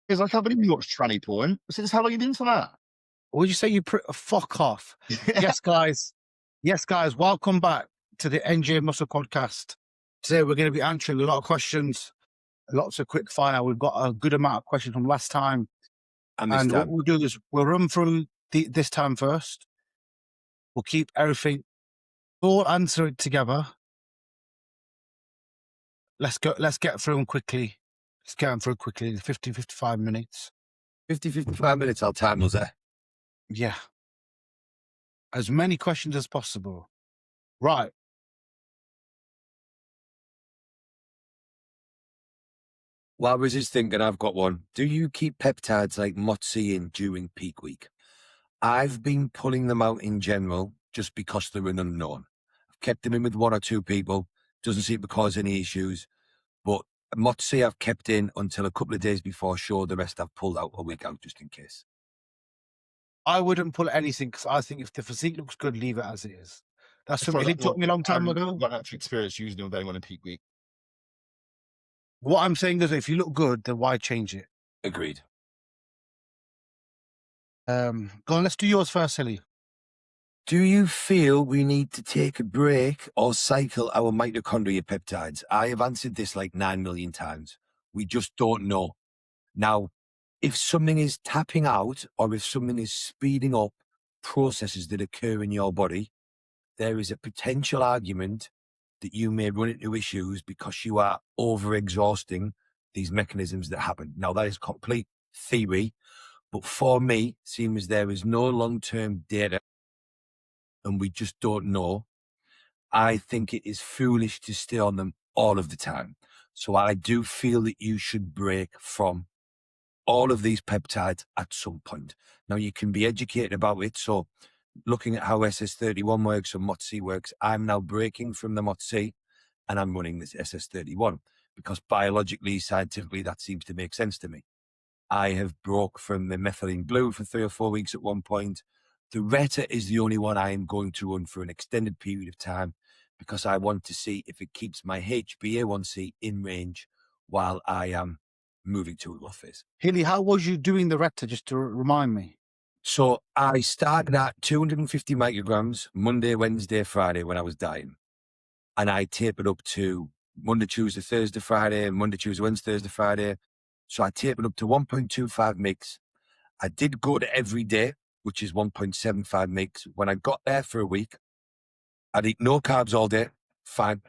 He's like, I haven't even watched Tranny Porn. I said, how long have you been for that? Would you say you fuck off? Yes, guys. Yes, guys. Welcome back to the NJ Muscle Podcast. Today we're going to be answering a lot of questions, lots of quick fire. We've got a good amount of questions from last time. And what we'll do is we'll run through this time first. We'll keep everything, we'll answer it together. Let's get through them quickly. Let's get them through quickly. 50, 55 minutes. 50, 55 minutes our time was there. Yeah. As many questions as possible. Right. While Riz is thinking, I've got one. Do you keep peptides like Motzi in during peak week? I've been pulling them out in general just because they're an unknown. I've kept them in with one or two people. Doesn't seem to cause any issues. But Motzi I've kept in until a couple of days before show. The rest I've pulled out a week out just in case. I wouldn't pull anything because I think if the physique looks good, leave it as it is. That's something it took me a long time ago. I've got actual experience using them with anyone in peak week. What I'm saying is if you look good, then why change it? Agreed. Go on, let's do yours first, Silly. Do you feel we need to take a break or cycle our mitochondria peptides? I have answered this like 9 million times. We just don't know. Now, if something is tapping out or if something is speeding up processes that occur in your body, there is a potential argument that you may run into issues because you are over-exhausting these mechanisms that happen. Now, that is complete theory, but for me, seeing as there is no long-term data and we just don't know, I think it is foolish to stay on them all of the time. So I do feel that you should break from all of these peptides at some point. Now, you can be educated about it. So looking at how SS31 works and Motzi works, I'm now breaking from the Motzi and I'm running this SS31 because biologically, scientifically, that seems to make sense to me. I have broke from the methylene blue for 3 or 4 weeks at one point. The Retta is the only one I am going to run for an extended period of time because I want to see if it keeps my HbA1c in range while I am moving to a growth phase. Hilly, how was you doing the Retta, just to remind me? So I started at 250 micrograms Monday, Wednesday, Friday when I was dieting. And I tapered up to Monday, Tuesday, Thursday, Friday, Monday, Tuesday, Wednesday, Thursday, Friday. So I tapered up to 1.25 mg. I did go to every day, which is 1.75 mg. When I got there for a week, I'd eat no carbs all day. Fine.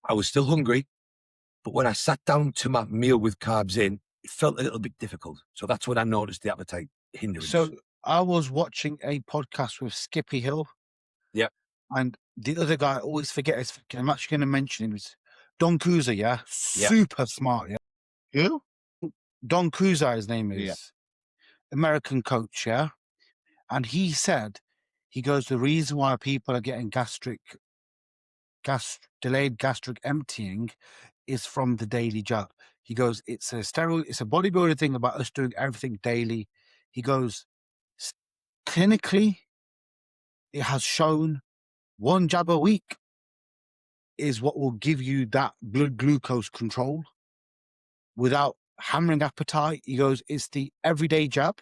I was still hungry. But when I sat down to my meal with carbs in, it felt a little bit difficult. So that's when I noticed the appetite hindrance. So I was watching a podcast with Skippy Hill. Yeah. And the other guy, I always forget his, I'm actually going to mention him, is Don Kuza, yeah? Super smart, yeah? Who? Don Kuza, his name is. Yeah. American coach, yeah? And he said, he goes, the reason why people are getting delayed gastric emptying is from the daily jab. He goes, it's a bodybuilding thing about us doing everything daily. He goes, clinically, it has shown 1 jab a week is what will give you that blood glucose control without hammering appetite. He goes, it's the everyday jab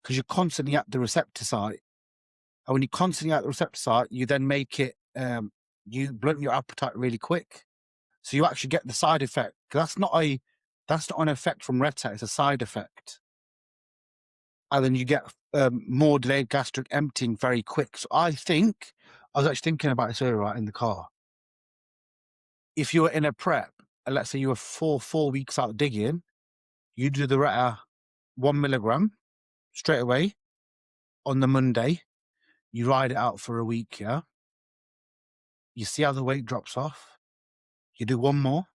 because you're constantly at the receptor site. And when you're constantly at the receptor site, you then make it, you blunt your appetite really quick. So you actually get the side effect. That's not an effect from Retta, it's a side effect. And then you get more delayed gastric emptying very quick. So I think, I was actually thinking about this earlier right in the car. If you were in a prep, and let's say you were four weeks out digging, you do the Retta 1 milligram straight away on the Monday. You ride it out for a week, yeah? You see how the weight drops off. You do 1 more.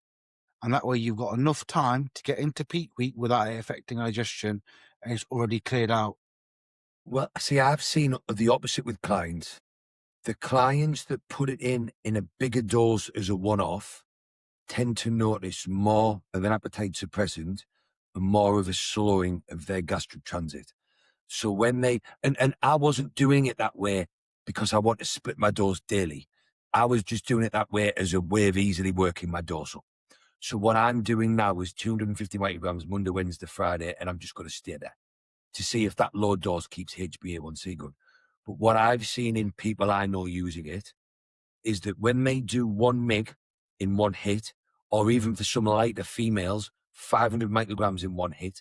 And that way you've got enough time to get into peak week without it affecting digestion. And it's already cleared out. Well, see, I've seen the opposite with clients. The clients that put it in a bigger dose as a one-off tend to notice more of an appetite suppressant and more of a slowing of their gastric transit. So when they, and I wasn't doing it that way because I want to split my dose daily. I was just doing it that way as a way of easily working my dorsal. So what I'm doing now is 250 micrograms Monday, Wednesday, Friday, and I'm just going to stay there to see if that low dose keeps HbA1c good. But what I've seen in people I know using it is that when they do 1 mg in one hit, or even for some lighter females, 500 micrograms in one hit,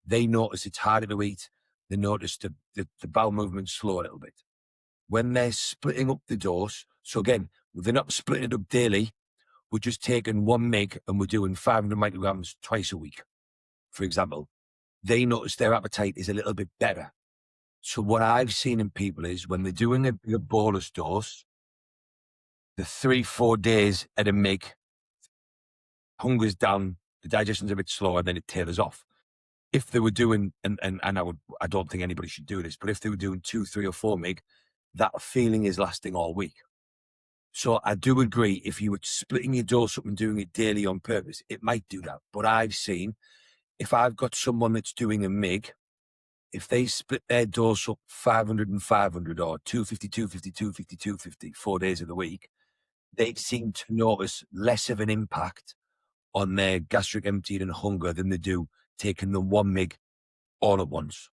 they notice it's harder to eat. They notice the bowel movement slow a little bit. When they're splitting up the dose, so again, they're not splitting it up daily. We're just taking 1 mg and we're doing 500 micrograms twice a week, for example. They notice their appetite is a little bit better. So what I've seen in people is when they're doing a bolus dose, the 3-4 days at a mg, hunger's down, the digestion's a bit slower, then it tailors off. If they were doing, and I don't think anybody should do this, but if they were doing 2, 3, or 4 mg, that feeling is lasting all week. So I do agree, if you were splitting your dose up and doing it daily on purpose, it might do that. But I've seen, if I've got someone that's doing a MIG, if they split their dose up 500 and 500 or 250, 250, 250, 250, 4 days of the week, they seem to notice less of an impact on their gastric emptying and hunger than they do taking the 1 MIG all at once.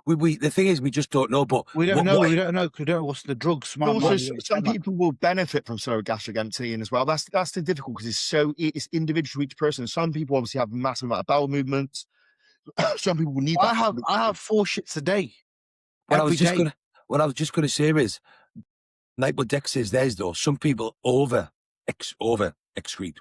The thing is, we just don't know. But we don't know. We don't know because we don't know what's the drugs. Also, some people will benefit from slow gastric emptying as well. That's the difficult because it's individual to each person. Some people obviously have a massive amount of bowel movements. Some people need. I have 4 shits a day. What I was just gonna say is, like what Dex says, there's though some people over excrete.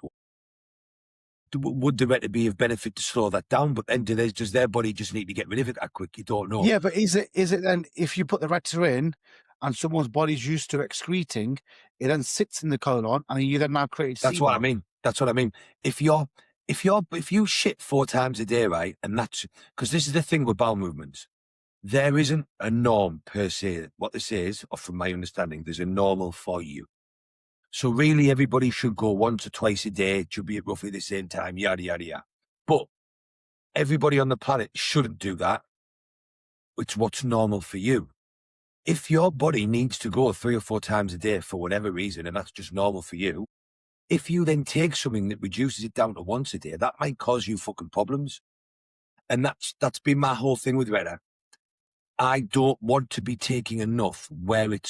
Would the Retta be of benefit to slow that down? But then does their body just need to get rid of it that quick? You don't know. Yeah, but is it then if you put the Retta in and someone's body's used to excreting, it then sits in the colon and you then now create. That's what I mean. That's what I mean. If you shit 4 times a day, right, and that's because this is the thing with bowel movements. There isn't a norm per se. What this is, or from my understanding, there's a normal for you. So really, everybody should go once or twice a day. It should be at roughly the same time, yada, yada, yada. But everybody on the planet shouldn't do that. It's what's normal for you. If your body needs to go 3 or 4 times a day for whatever reason, and that's just normal for you, if you then take something that reduces it down to once a day, that might cause you fucking problems. And that's been my whole thing with Retta. I don't want to be taking enough where it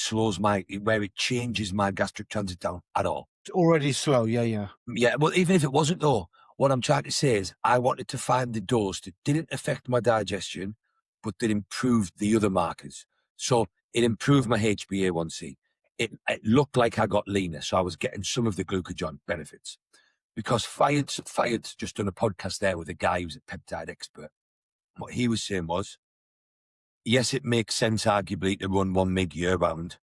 changes my gastric transit down at all. It's already slow, yeah. Yeah, well, even if it wasn't though, what I'm trying to say is I wanted to find the dose that didn't affect my digestion, but that improved the other markers. So it improved my HbA1c. It looked like I got leaner, so I was getting some of the glucagon benefits. Because Fired's just done a podcast there with a guy who's a peptide expert. What he was saying was, yes, it makes sense, arguably, to run 1 mg year round.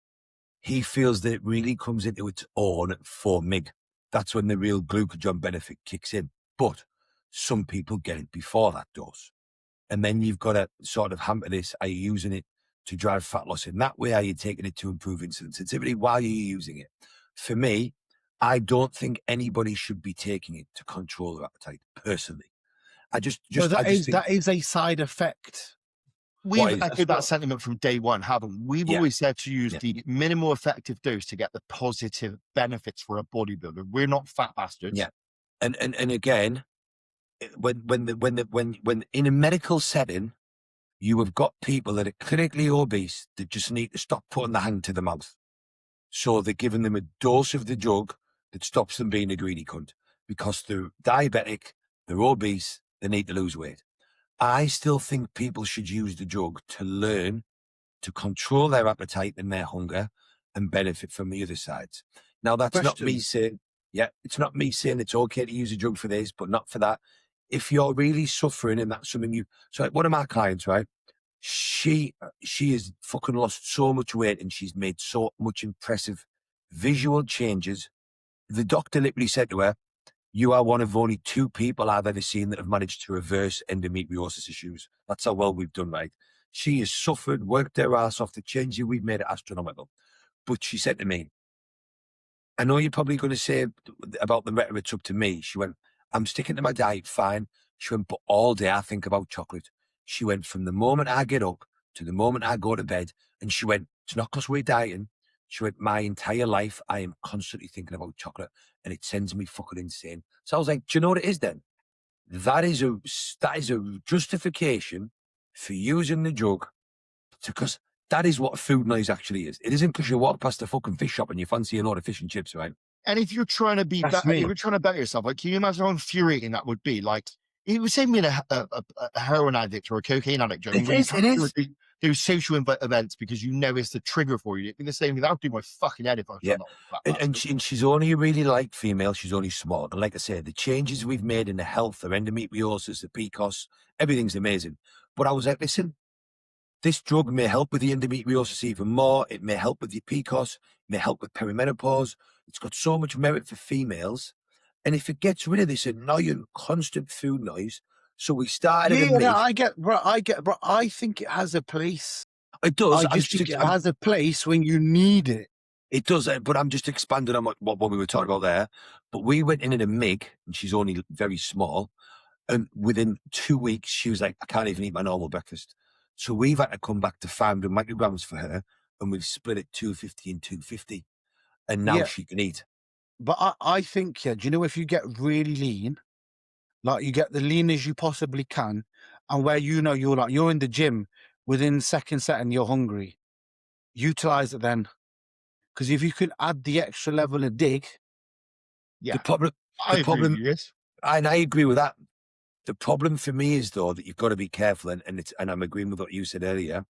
He feels that it really comes into its own at 4 mg. That's when the real glucagon benefit kicks in. But some people get it before that dose. And then you've got to sort of hamper this. Are you using it to drive fat loss in that way? Are you taking it to improve insulin sensitivity? Why are you using it? For me, I don't think anybody should be taking it to control their appetite, personally. That is a side effect. We've echoed that sentiment from day one, haven't we? We've always said to use the minimal effective dose to get the positive benefits for a bodybuilder. We're not fat bastards. Yeah, and again, when in a medical setting, you have got people that are clinically obese that just need to stop putting the hand to the mouth. So they're giving them a dose of the drug that stops them being a greedy cunt because they're diabetic, they're obese, they need to lose weight. I still think people should use the drug to learn to control their appetite and their hunger and benefit from the other sides. Now, that's not me saying, it's not me saying it's okay to use a drug for this, but not for that. If you're really suffering and that's something so like one of my clients, right, she has fucking lost so much weight and she's made so much impressive visual changes. The doctor literally said to her, you are one of only 2 people I've ever seen that have managed to reverse endometriosis issues. That's how well we've done, right? She has suffered, worked her ass off. The changes we've made it astronomical. But she said to me, I know you're probably going to say about the Retta, it's up to me. She went, I'm sticking to my diet, fine. She went, but all day I think about chocolate. She went from the moment I get up to the moment I go to bed. And she went, it's not because we're dieting. She went, my entire life, I am constantly thinking about chocolate and it sends me fucking insane. So I was like, do you know what it is then? That is a justification for using the drug, because that is what food noise actually is. It isn't because you walk past the fucking fish shop and you fancy a lot of fish and chips, right? And if you're trying to be That's better, if me. you're trying to better yourself, like, can you imagine how infuriating that would be? Like, it would say being a heroin addict or a cocaine addict. Joe, It when is, you it have is. to do social events because you know it's the trigger for you. It'd be the same thing. That would do my fucking head if I was Yeah. not. And she's only really like female. She's only small. And like I said, the changes we've made in the health, the endometriosis, the PCOS, everything's amazing. But I was like, listen, this drug may help with the endometriosis even more. It may help with your PCOS. It may help with perimenopause. It's got so much merit for females. And if it gets rid of this annoying constant food noise, so we started Yeah, at a no, mid. bro. I think it has a place. It does. I just think it has a place when you need it. It does, but I'm just expanding on what we were talking about there. But we went in at a MIG, and she's only very small. And within 2 weeks, she was like, I can't even eat my normal breakfast. So we've had to come back to 500 micrograms for her, and we've split it 250 and 250. And now she can eat. But I think, yeah, do you know, if you get really lean, like you get the lean as you possibly can, and where you know you're in the gym, within second set and you're hungry, utilize it then. Because if you can add the extra level of dig, Yeah, I agree with you. And I agree with that. The problem for me is, though, that you've got to be careful, and I'm agreeing with what you said earlier.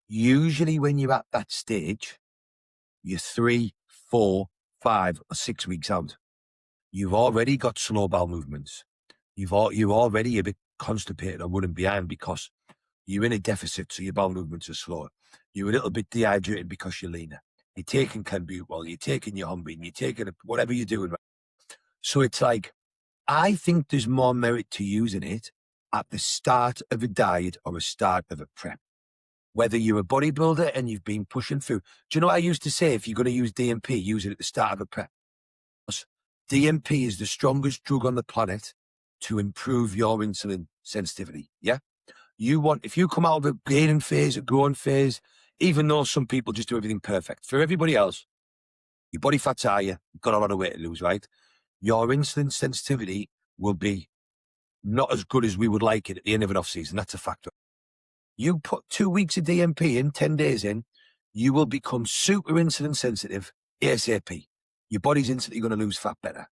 Usually when you're at that stage, you're 3, 4, 5, or 6 weeks out. You've already got slow bowel movements. You're already a bit constipated or running behind because you're in a deficit, so your bowel movements are slower. You're a little bit dehydrated because you're leaner. You're taking clenbuterol, you're taking your Humbean, you're taking whatever you're doing. So it's like, I think there's more merit to using it at the start of a diet or a start of a prep. Whether you're a bodybuilder and you've been pushing through. Do you know what I used to say? If you're going to use DMP, use it at the start of a prep. DMP is the strongest drug on the planet to improve your insulin sensitivity. Yeah. If you come out of a gaining phase, a growing phase, even though some people just do everything perfect, for everybody else, your body fat's higher, you've got a lot of weight to lose, right? Your insulin sensitivity will be not as good as we would like it at the end of an off season. That's a factor. You put 2 weeks of DMP in, 10 days in, you will become super insulin sensitive ASAP. Your body's instantly going to lose fat better.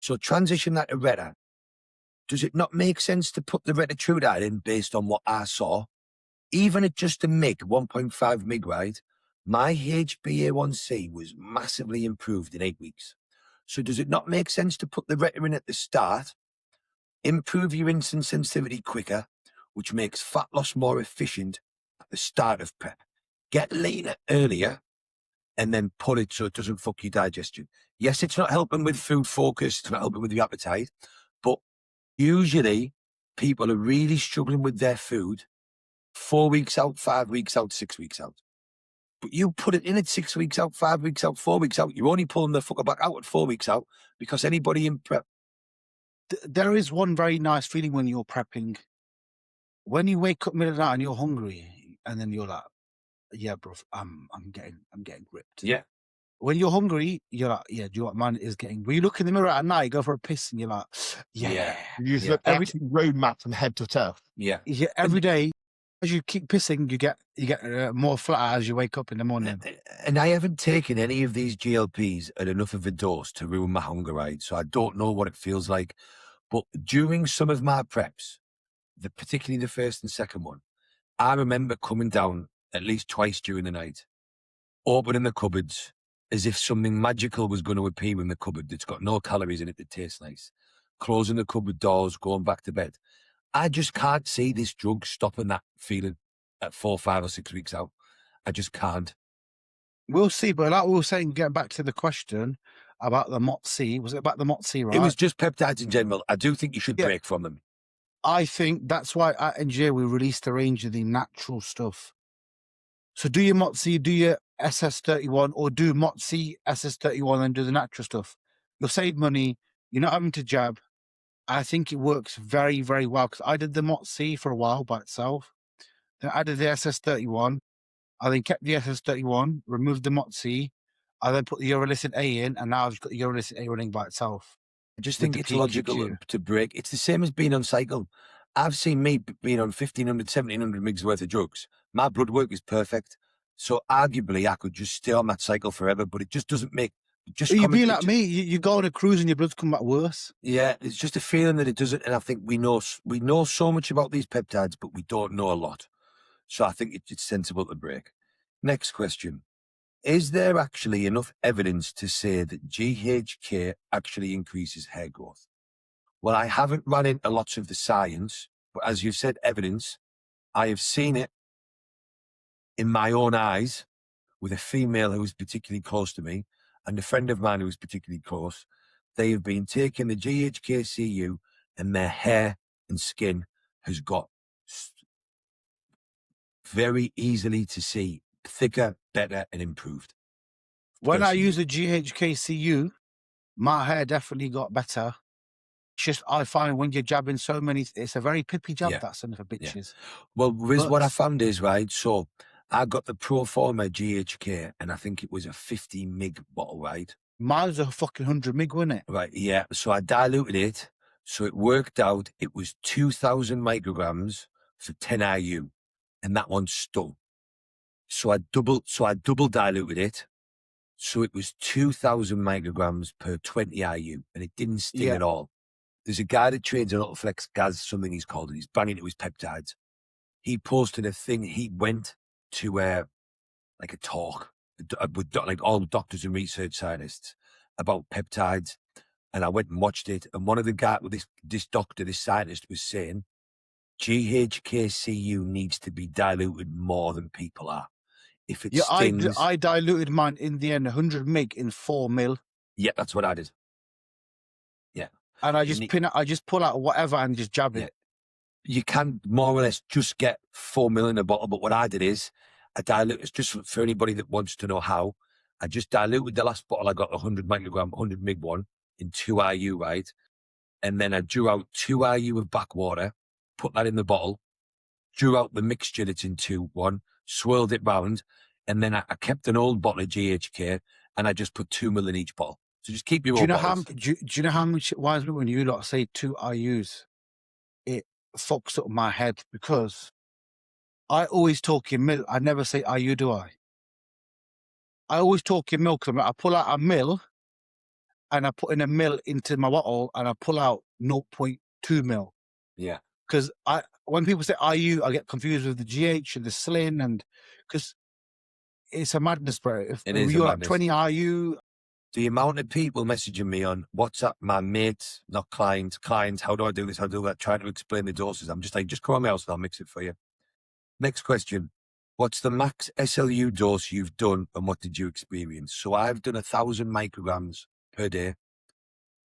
So transition that to Retta. Does it not make sense to put the retatrutide in based on what I saw? Even at just a MIG, 1.5 MIG, right? My HbA1c was massively improved in 8 weeks. So does it not make sense to put the Retta in at the start, improve your insulin sensitivity quicker, which makes fat loss more efficient at the start of prep? Get leaner earlier and then put it so it doesn't fuck your digestion. Yes, it's not helping with food focus, it's not helping with your appetite, but usually people are really struggling with their food 4 weeks out, 5 weeks out, 6 weeks out. But you put it in at 6 weeks out, 5 weeks out, 4 weeks out. You're only pulling the fucker back out at 4 weeks out because anybody in prep. There is one very nice feeling when you're prepping. When you wake up middle of the night and you're hungry, and then you're like, yeah, bro, I'm getting gripped. Yeah. When you're hungry, you're like, yeah, do you know what, man, is getting. When you look in the mirror at night, you go for a piss, and you're like, yeah. You use the roadmap from head to toe. Yeah. Every day, as you keep pissing, you get more flat as you wake up in the morning. And I haven't taken any of these GLPs at enough of a dose to ruin my hunger, right? So I don't know what it feels like. But during some of my preps, particularly the first and second one, I remember coming down at least twice during the night, opening the cupboards as if something magical was going to appear in the cupboard that's got no calories in it that tastes nice, closing the cupboard doors, going back to bed. I just can't see this drug stopping that feeling at 4, 5 or 6 weeks out. I just can't. We'll see, but like we were saying, getting back to the question about the MOTC, was it about the MOTC, right? It was just peptides in general. I do think you should break from them. I think that's why at NGA we released a range of the natural stuff. So do your MOTC, do your SS31, or do MOTC, SS31, and do the natural stuff. You'll save money. You're not having to jab. I think it works very, very well because I did the MOTC for a while by itself. Then I did the SS31. I then kept the SS31, removed the MOTS-C. I then put the urolithin A in, and now I've got the urolithin A running by itself. I just with think the it's logical PQQ. to break. It's the same as being on cycle. I've seen me being on 1,500, 1,700 mgs worth of drugs. My blood work is perfect. So arguably I could just stay on that cycle forever, but it just doesn't make, You be like me. You go on a cruise and your blood's come back worse. yeah, it's just a feeling that it doesn't. And I think we know so much about these peptides, but we don't know a lot. So I think it's sensible to break. Next question. Is there actually enough evidence to say that GHK actually increases hair growth? Well, I haven't run into lots of the science, but as you said, evidence, I have seen it in my own eyes with a female who was particularly close to me and a friend of mine who was particularly close. They have been taking the GHKCU and their hair and skin has got very easily to see thicker, better, and improved. When I Personally. use the GHKCU, my hair definitely got better. It's just I find when you're jabbing so many, it's a very pippy jab, Yeah. that son of a bitches. Well, Riz, But- what I found is, right, so I got the Proforma GHK and I think it was a 50 mg bottle, right? Mine's a fucking 100 mg, wasn't it? Right, yeah. So I diluted it. So it worked out, it was 2,000 micrograms for 10 IU. And that one stung. So I double diluted it. So it was 2,000 micrograms per 20 IU. And it didn't sting Yeah. at all. There's a guy that trades a little flex gas, something he's called, and he's brand into his peptides. He posted a thing. He went to like a talk with like all the doctors and research scientists about peptides. And I went and watched it. And one of the guys, this doctor, this scientist was saying, GHKCU needs to be diluted more than people are. If it stings, I diluted mine in the end, 100 mg in 4 mil. yeah, that's what I did. Yeah. And I just pull out whatever and just jab it. You can more or less just get 4 mil in a bottle. But what I did is I diluted, it's just for anybody that wants to know how, I just diluted the last bottle. I got 100 microgram, 100 mg one in 2 IU, right? And then I drew out 2 IU of backwater, put that in the bottle, drew out the mixture that's in 2-1, swirled it round, and then I kept an old bottle of GHK and I just put 2 mil in each bottle. So just keep your own bottles. Do you know how much it winds me when you lot say 2 IUs? It fucks up my head because I always talk in mil. I never say IU, do I? I always talk in mil because I pull out a mil and I put in a mil into my bottle and I pull out 0.2 mil. Yeah. Because when people say IU, I get confused with the GH and the SLN, and because it's a madness, bro. If you're like 20 IU. The amount of people messaging me on WhatsApp, my mates, not clients, how do I do this? How do I do that? Trying to explain the doses. I'm just like, just come on my house and I'll mix it for you. Next question. What's the max SLU dose you've done and what did you experience? So I've done 1,000 micrograms per day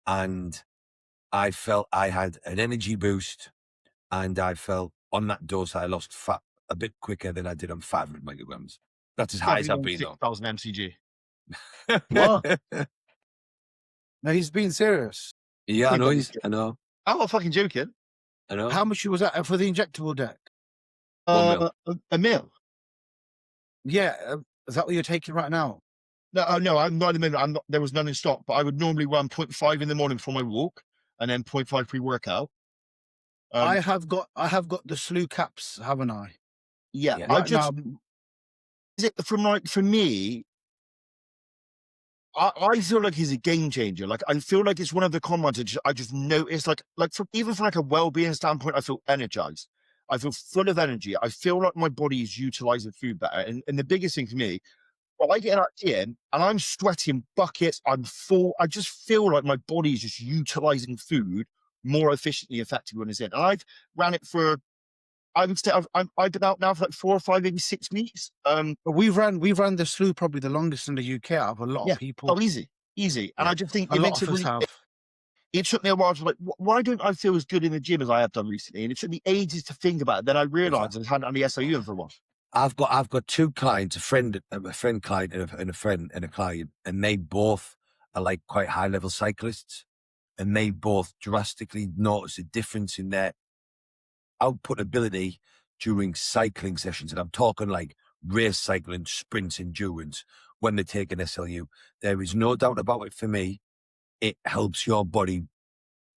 and I felt I had an energy boost and I felt on that dose I lost fat a bit quicker than I did on 500 micrograms. That's as high as I've been, though. 6,000 mcg. What? No, he's being serious. Yeah, I know. I'm not fucking joking. I know. How much was that for the injectable deck? 1 mil. A mil. Yeah, is that what you're taking right now? No, I'm not in the minute. There was none in stock, but I would normally run 0.5 in the morning before my walk and then 0.5 pre-workout. I have got the SLU caps, haven't I? Yeah. Yeah. I just, is it for me, I feel like he's a game changer. Like, I feel like it's one of the comments I just noticed, even from like a well-being standpoint, I feel energized. I feel full of energy. I feel like my body is utilizing food better. And the biggest thing for me, well, I get out here and I'm sweating buckets. I'm full. I just feel like my body is just utilizing food more efficiently, effectively when it's in. And I've ran it for, I would say I've been out now for like 4 or 5, maybe 6 weeks. But we've run the SLU probably the longest in the UK out of a lot of people. Oh, easy. And I just think it makes it really. It took me a while to like, why don't I feel as good in the gym as I have done recently? And it took me ages to think about it. Then I realized I hadn't had the SLU in for a while. I've got 2 clients, a friend client and a friend and a client, and they both are like quite high level cyclists, and they both drastically notice a difference in their output ability during cycling sessions. And I'm talking like race cycling, sprints, endurance when they take an SLU. There is no doubt about it for me. It helps your body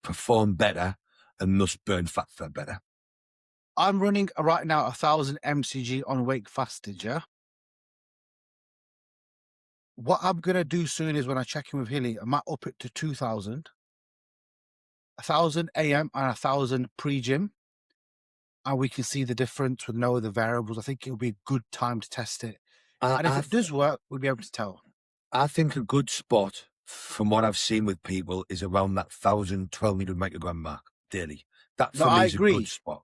perform better and thus burn fat better. I'm running right now 1,000 mcg on wake fasted, yeah? What I'm going to do soon is when I check in with Hilly, I might up it to 2,000. 1,000 AM and 1,000 pre-gym. And we can see the difference with no other variables. I think it'll be a good time to test it. And if it does work, we'll be able to tell. I think a good spot, from what I've seen with people, is around that 1,000, 1,200 microgram mark daily. That for me is a good spot.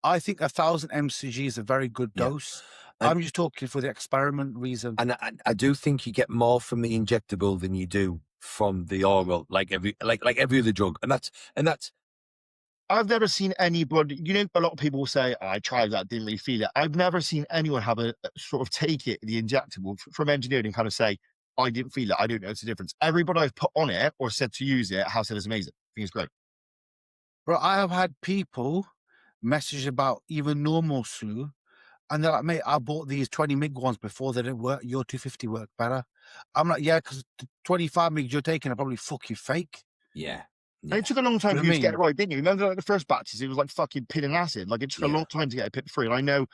I think 1,000 mcg is a very good dose. I'm just talking for the experiment reason. And I do think you get more from the injectable than you do from the oral, like every other drug. And that's I've never seen anybody, you know, a lot of people will say, oh, I tried that, didn't really feel it. I've never seen anyone have a sort of take it, the injectable from engineering and kind of say, I didn't feel it. I don't notice the difference. Everybody I've put on it or said to use it has said it's amazing. I think it's great. Bro, I have had people message about even normal SLU, and they're like, mate, I bought these 20 mg ones before, they didn't work. Your 250 worked better. I'm like, yeah, because the 25 mg you're taking are probably fucking fake. Yeah. And it took a long time for you to get it right, didn't you? Remember like the first batches, it was like fucking pin and acid. Like it took a long time to get it pit free. And I know,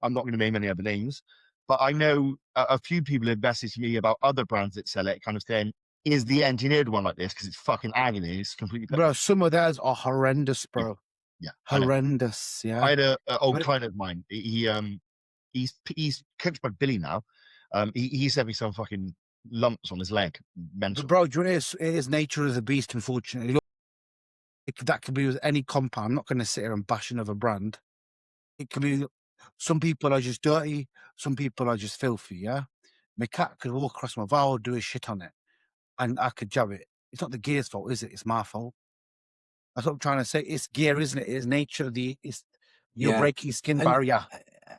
I'm not going to name any other names, but I know a few people have messaged me about other brands that sell it, kind of saying, is the engineered one like this? Because it's fucking agony. It's completely... Bro, some of theirs are horrendous, bro. Yeah. Horrendous, yeah. I had an old client of mine. He's coached by Billy now. He sent me some fucking lumps on his leg. Mental. Bro, do you know, it is nature of the beast, unfortunately. Look, that could be with any compound. I'm not going to sit here and bash another brand. It can be, some people are just dirty, some people are just filthy, yeah? My cat could walk across my valve, do his shit on it, and I could jab it. It's not the gear's fault, is it? It's my fault. That's what I'm trying to say. It's gear, isn't it? It's nature. You're breaking skin barrier.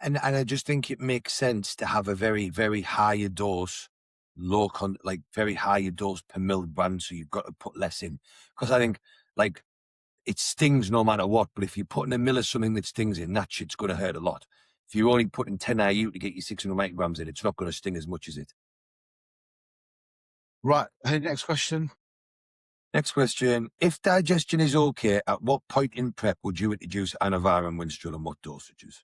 And I just think it makes sense to have a very, very higher dose, very higher dose per mil brand. So you've got to put less in. Because I think like it stings no matter what. But if you're putting a mil of something that stings in, that shit's going to hurt a lot. If you're only putting 10 IU to get your 600 micrograms in, it's not going to sting as much as it. Right. Hey, next question. Next question. If digestion is okay, at what point in prep would you introduce Anavar and Winstrol and what dosages?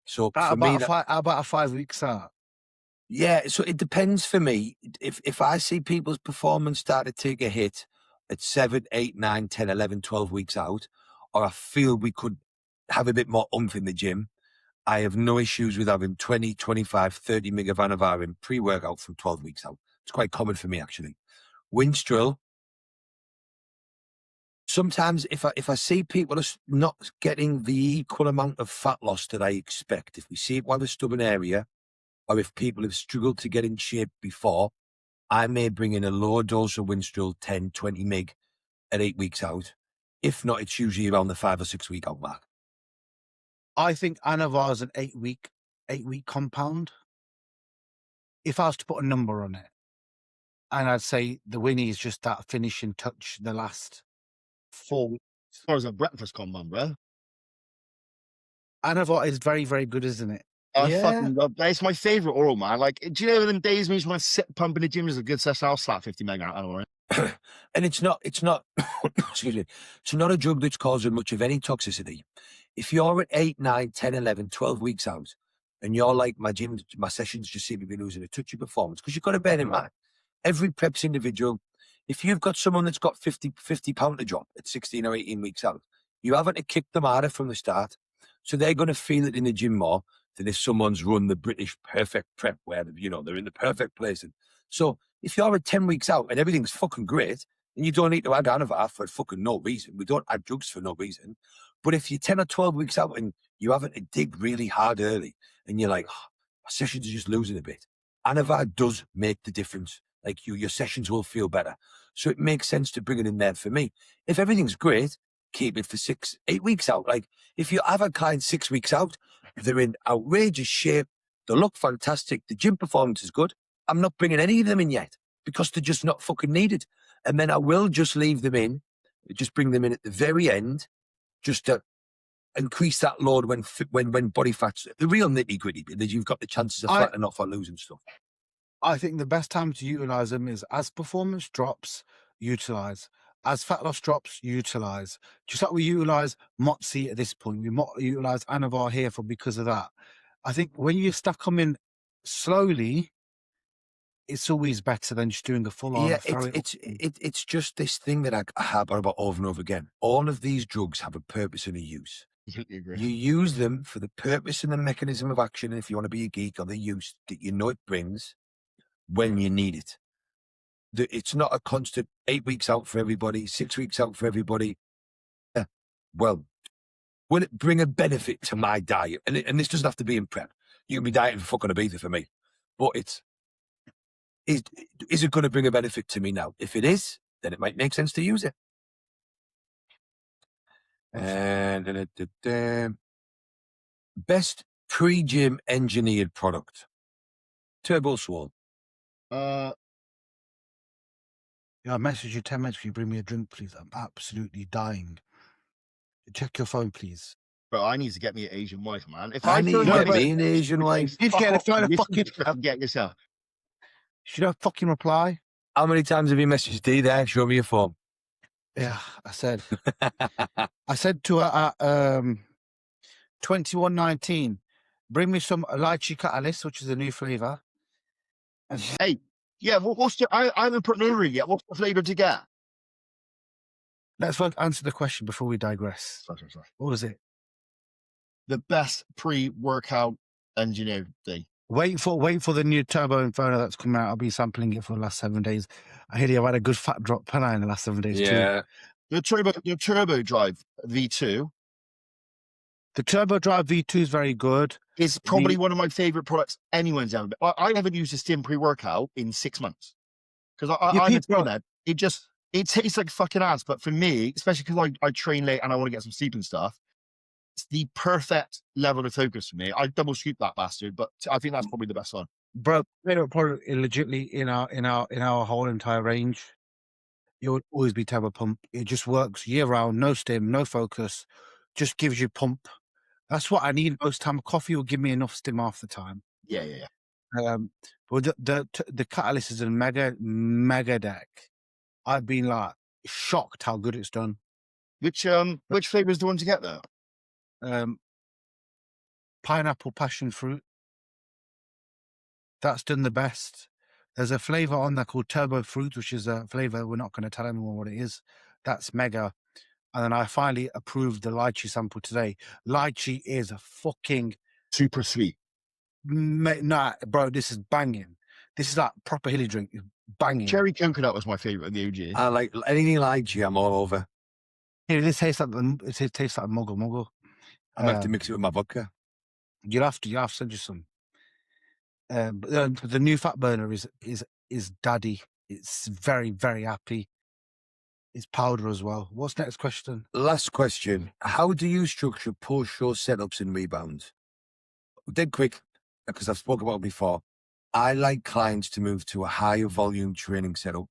So for me, about a 5 weeks out. Yeah, so it depends for me. If I see people's performance start to take a hit at 7, 8, 9, 10, 11, 12 weeks out, or I feel we could have a bit more oomph in the gym, I have no issues with having 20, 25, 30 mg of Anavar in pre-workout from 12 weeks out. It's quite common for me, actually. Winstrol, sometimes if I see people are not getting the equal amount of fat loss that I expect, if we see it with a stubborn area, or if people have struggled to get in shape before, I may bring in a lower dose of Winstrol, 10, 20 mg at 8 weeks out. If not, it's usually around the 5 or 6 week out mark. I think Anavar is an 8 week compound. If I was to put a number on it, and I'd say the Winnie is just that finishing touch, the last 4 weeks. As far as a breakfast compound, bro. Anavar is very, very good, isn't it? I fucking love that. It's my favorite oral, man. Like, do you know them days when you just want to sit pump in the gym is a good session? I'll slap 50 meg out Anavar. And it's not, excuse me, it's not a drug that's causing much of any toxicity. If you're at 8, 9, 10, 11, 12 weeks out, and you're like, my sessions just seem to be losing a touch of performance, because you've got to bear in mind, every prep's individual. If you've got someone that's got 50 pound to drop at 16 or 18 weeks out, you haven't to kick them harder from the start. So they're going to feel it in the gym more than if someone's run the British perfect prep where, they're in the perfect place. And so if you're at 10 weeks out and everything's fucking great, and you don't need to add Anavar for fucking no reason. We don't add drugs for no reason. But if you're 10 or 12 weeks out and you haven't to dig really hard early and you're like, oh, my sessions are just losing a bit, Anavar does make the difference. Like your sessions will feel better. So it makes sense to bring it in there for me. If everything's great, keep it for 6, 8 weeks out. Like if you have a client 6 weeks out, they're in outrageous shape, they look fantastic, the gym performance is good, I'm not bringing any of them in yet because they're just not fucking needed. And then I will just leave them in, just bring them in at the very end, just to increase that load when body fat's the real nitty gritty, that you've got the chances of flattening off or losing stuff? I think the best time to utilize them is as performance drops, utilize. As fat loss drops, utilize. Just like we utilize Moxie at this point, we utilize Anavar here because of that. I think when you stuff come in slowly, it's always better than just doing a full on. Yeah, it's just this thing that I harp on about over and over again. All of these drugs have a purpose and a use. Completely agree. You use them for the purpose and the mechanism of action, and if you want to be a geek, or the use that you know it brings when you need it. It's not a constant 8 weeks out for everybody, 6 weeks out for everybody. Well, will it bring a benefit to my diet? And this doesn't have to be in prep. You can be dieting for fucking Ibiza for me. But is it going to bring a benefit to me now? If it is, then it might make sense to use it. And best pre-gym engineered product. Turbo Swole. Yeah, I messaged you 10 minutes. Can you bring me a drink, please? I'm absolutely dying. Check your phone, please. Bro, I need to get me an Asian wife, man. If I need to find get me an Asian wife. You get a fucking get yourself. Should I fucking reply? How many times have you messaged D there? Show me your phone. Yeah, I said to her at 2119, bring me some lychee catalyst, which is a new flavor. And Hey, yeah, what's the, I haven't put an order in yet. What's the flavor to get? let's first answer the question before we digress. Sorry. What was it? The best pre-workout engineered thing. Wait for the new Turbo Inferno that's coming out. I've been sampling it for the last 7 days. I hear I've had a good fat drop per in the last 7 days too. The Turbo Drive V2 The Turbo Drive V2 is very good. is probably one of my favorite products anyone's ever. I haven't used a stim pre-workout in 6 months because I'm a that. It tastes like fucking ass. But for me, especially because I train late and I want to get some sleep and stuff, it's the perfect level of focus for me. I double scoop that bastard, but I think that's probably the best one. Bro, favorite product legitimately in our whole entire range. It would always be Turbo Pump. It just works year round, no stim, no focus, just gives you pump. That's what I need most time. Coffee will give me enough stim half the time. Yeah. But the catalyst is a mega deck. I've been like shocked how good it's done. Which flavor is the one to get though? Pineapple passion fruit. That's done the best. There's a flavor on there called Turbo Fruit, which is a flavor we're not going to tell anyone what it is. That's mega. And then I finally approved the lychee sample today. Lychee is a fucking super sweet. Nah, bro, this is banging. This is like proper hilly drink. It's banging. Cherry coconut was my favorite of the OG. I like anything lychee. I'm all over. Here, this tastes like muggle. I'm gonna have to mix it with my vodka. You'll have to send you some. But the new fat burner is daddy. It's very, very happy. It's powder as well. What's next question? Last question. How do you structure post-show setups and rebounds? Dead quick, because I've spoken about it before. I like clients to move to a higher volume training setup.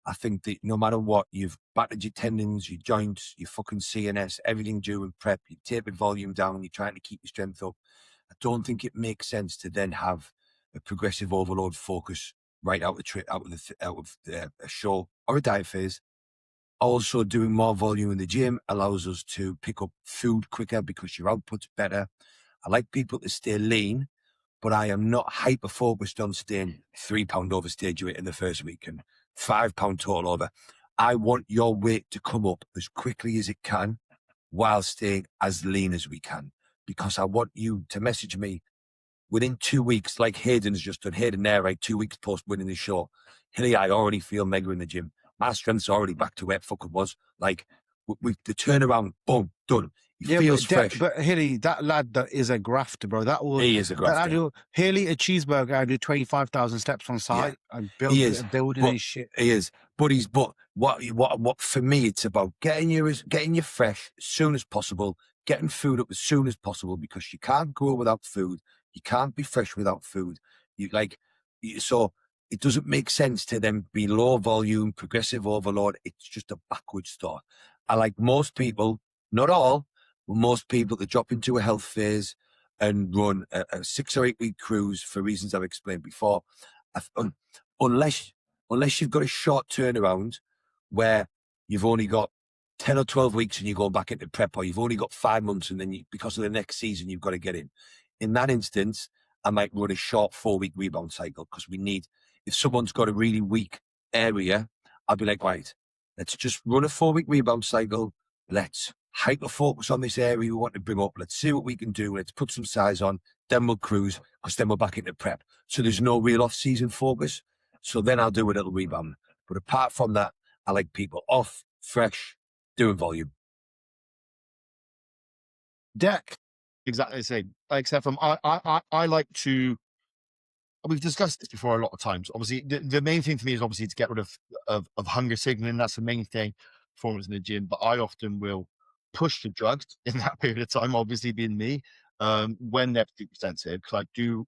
I think that no matter what, you've battered your tendons, your joints, your fucking CNS, everything during prep, you tapered volume down, you're trying to keep your strength up. I don't think it makes sense to then have a progressive overload focus right out of a show or a diet phase. Also, doing more volume in the gym allows us to pick up food quicker because your output's better. I like people to stay lean, but I am not hyper focused on staying 3 pound over stage weight in the first week and 5 pound total over. I want your weight to come up as quickly as it can while staying as lean as we can, because I want you to message me within 2 weeks, like Hayden's just done. Hayden there, right? 2 weeks post winning the show. Hilly, I already feel mega in the gym. My strength's already back to where it fucking was. Like, with the turnaround, boom, done. He feels fresh. But Hilly, that lad that is a grafter, bro. He is a grafter. Hilly, a cheeseburger, I do 25,000 steps on site and building his shit. He is. But what for me, it's about getting you fresh as soon as possible, getting food up as soon as possible, because you can't grow without food. You can't be fresh without food. So it doesn't make sense to then be low volume, progressive overload. It's just a backwards thought. I like most people, not all, Most people that drop into a health phase and run a 6 or 8 week cruise for reasons I've explained before, unless you've got a short turnaround where you've only got 10 or 12 weeks and you go back into prep, or you've only got 5 months and then because of the next season, you've got to get in. In that instance, I might run a short 4-week rebound cycle, because if someone's got a really weak area, I'll be like, right, let's just run a 4-week rebound cycle. Let's hyper focus on this area we want to bring up. Let's see what we can do. Let's put some size on. Then we'll cruise, because then we're back into prep. So there's no real off-season focus. So then I'll do a little rebound. But apart from that, I like people off, fresh, doing volume. Deck. Exactly the same. Except from I like to. We've discussed this before a lot of times. Obviously, the main thing for me is obviously to get rid of hunger signaling. That's the main thing. Performance in the gym, but I often will push the drugs in that period of time. Obviously, being me, when they're super sensitive, because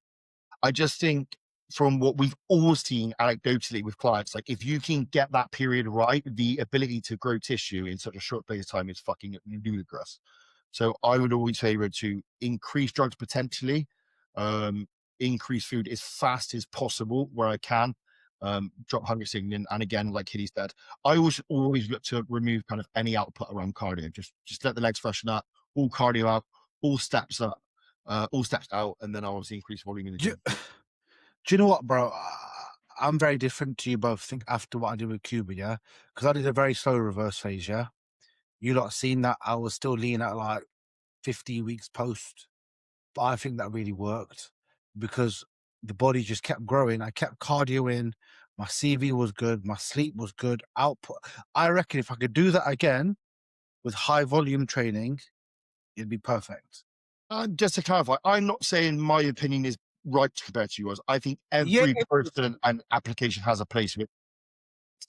I just think from what we've all seen anecdotally with clients, like if you can get that period right, the ability to grow tissue in such a short period of time is fucking ludicrous. So I would always favor to increase drugs potentially, increase food as fast as possible where I can, drop hunger signaling. And again, like Kitty said, I always look to remove kind of any output around cardio. Just let the legs freshen up, all cardio out, all steps up, all steps out, and then I'll obviously increase volume in the gym. Do you know what, bro? I'm very different to you both. I think after what I did with Cuba, yeah, because I did a very slow reverse phase, yeah. You lot seen that I was still lean at like 50 weeks post, but I think that really worked because the body just kept growing. I kept cardio in, my CV was good, my sleep was good, output. I reckon if I could do that again with high volume training, it'd be perfect. Just to clarify, I'm not saying my opinion is right compared to yours. I think every person and application has a place with.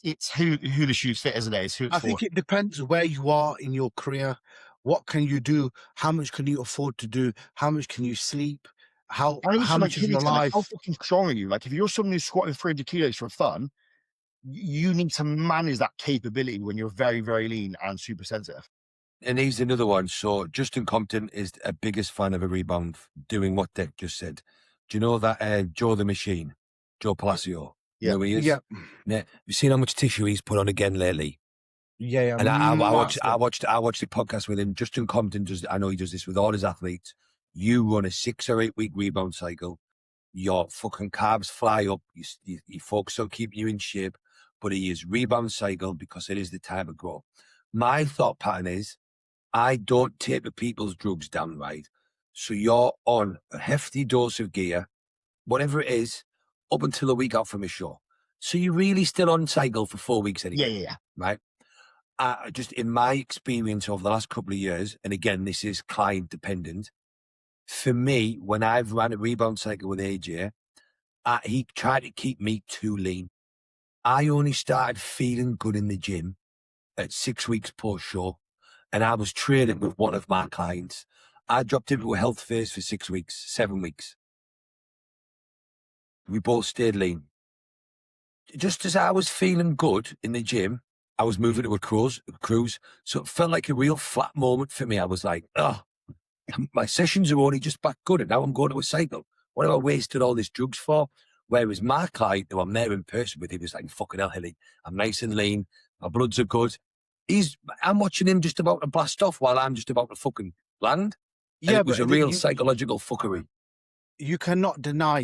It's who the shoes fit, isn't it? It's who it's I think it depends where you are in your career. What can you do? How much can you afford to do? How much can you sleep? How much is your life? How fucking strong are you? Like if you're someone who's squatting 300 kilos for fun, you need to manage that capability when you're very, very lean and super sensitive. And here's another one. So Justin Compton is a biggest fan of a rebound, doing what Dick just said. Do you know that Joe the Machine, Joe Palacio? Yeah. You know who he is? Yeah. Yeah. You seen how much tissue he's put on again lately? Yeah. And I watched the podcast with him. Justin Compton I know he does this with all his athletes. You run a 6 or 8 week rebound cycle. Your fucking carbs fly up. You focus on keeping you in shape, but he is rebound cycle because it is the time of growth. My thought pattern is, I don't taper people's drugs down, right? So you're on a hefty dose of gear, whatever it is, up until a week out from a show. So you're really still on cycle for 4 weeks anyway. Yeah. Right? Just in my experience over the last couple of years, and again, this is client dependent, for me, when I've ran a rebound cycle with AJ, he tried to keep me too lean. I only started feeling good in the gym at 6 weeks post-show, and I was training with one of my clients. I dropped into a health phase for 6 weeks, 7 weeks. We both stayed lean. Just as I was feeling good in the gym, I was moving to a cruise. So it felt like a real flat moment for me. I was like, oh, my sessions are only just back good, and now I'm going to a cycle. What have I wasted all these drugs for? Whereas my client, who I'm there in person with, he was like, fucking hell, Hilly, I'm nice and lean. My bloods are good. I'm watching him just about to blast off while I'm just about to fucking land. Yeah, it was a real psychological fuckery. You cannot deny,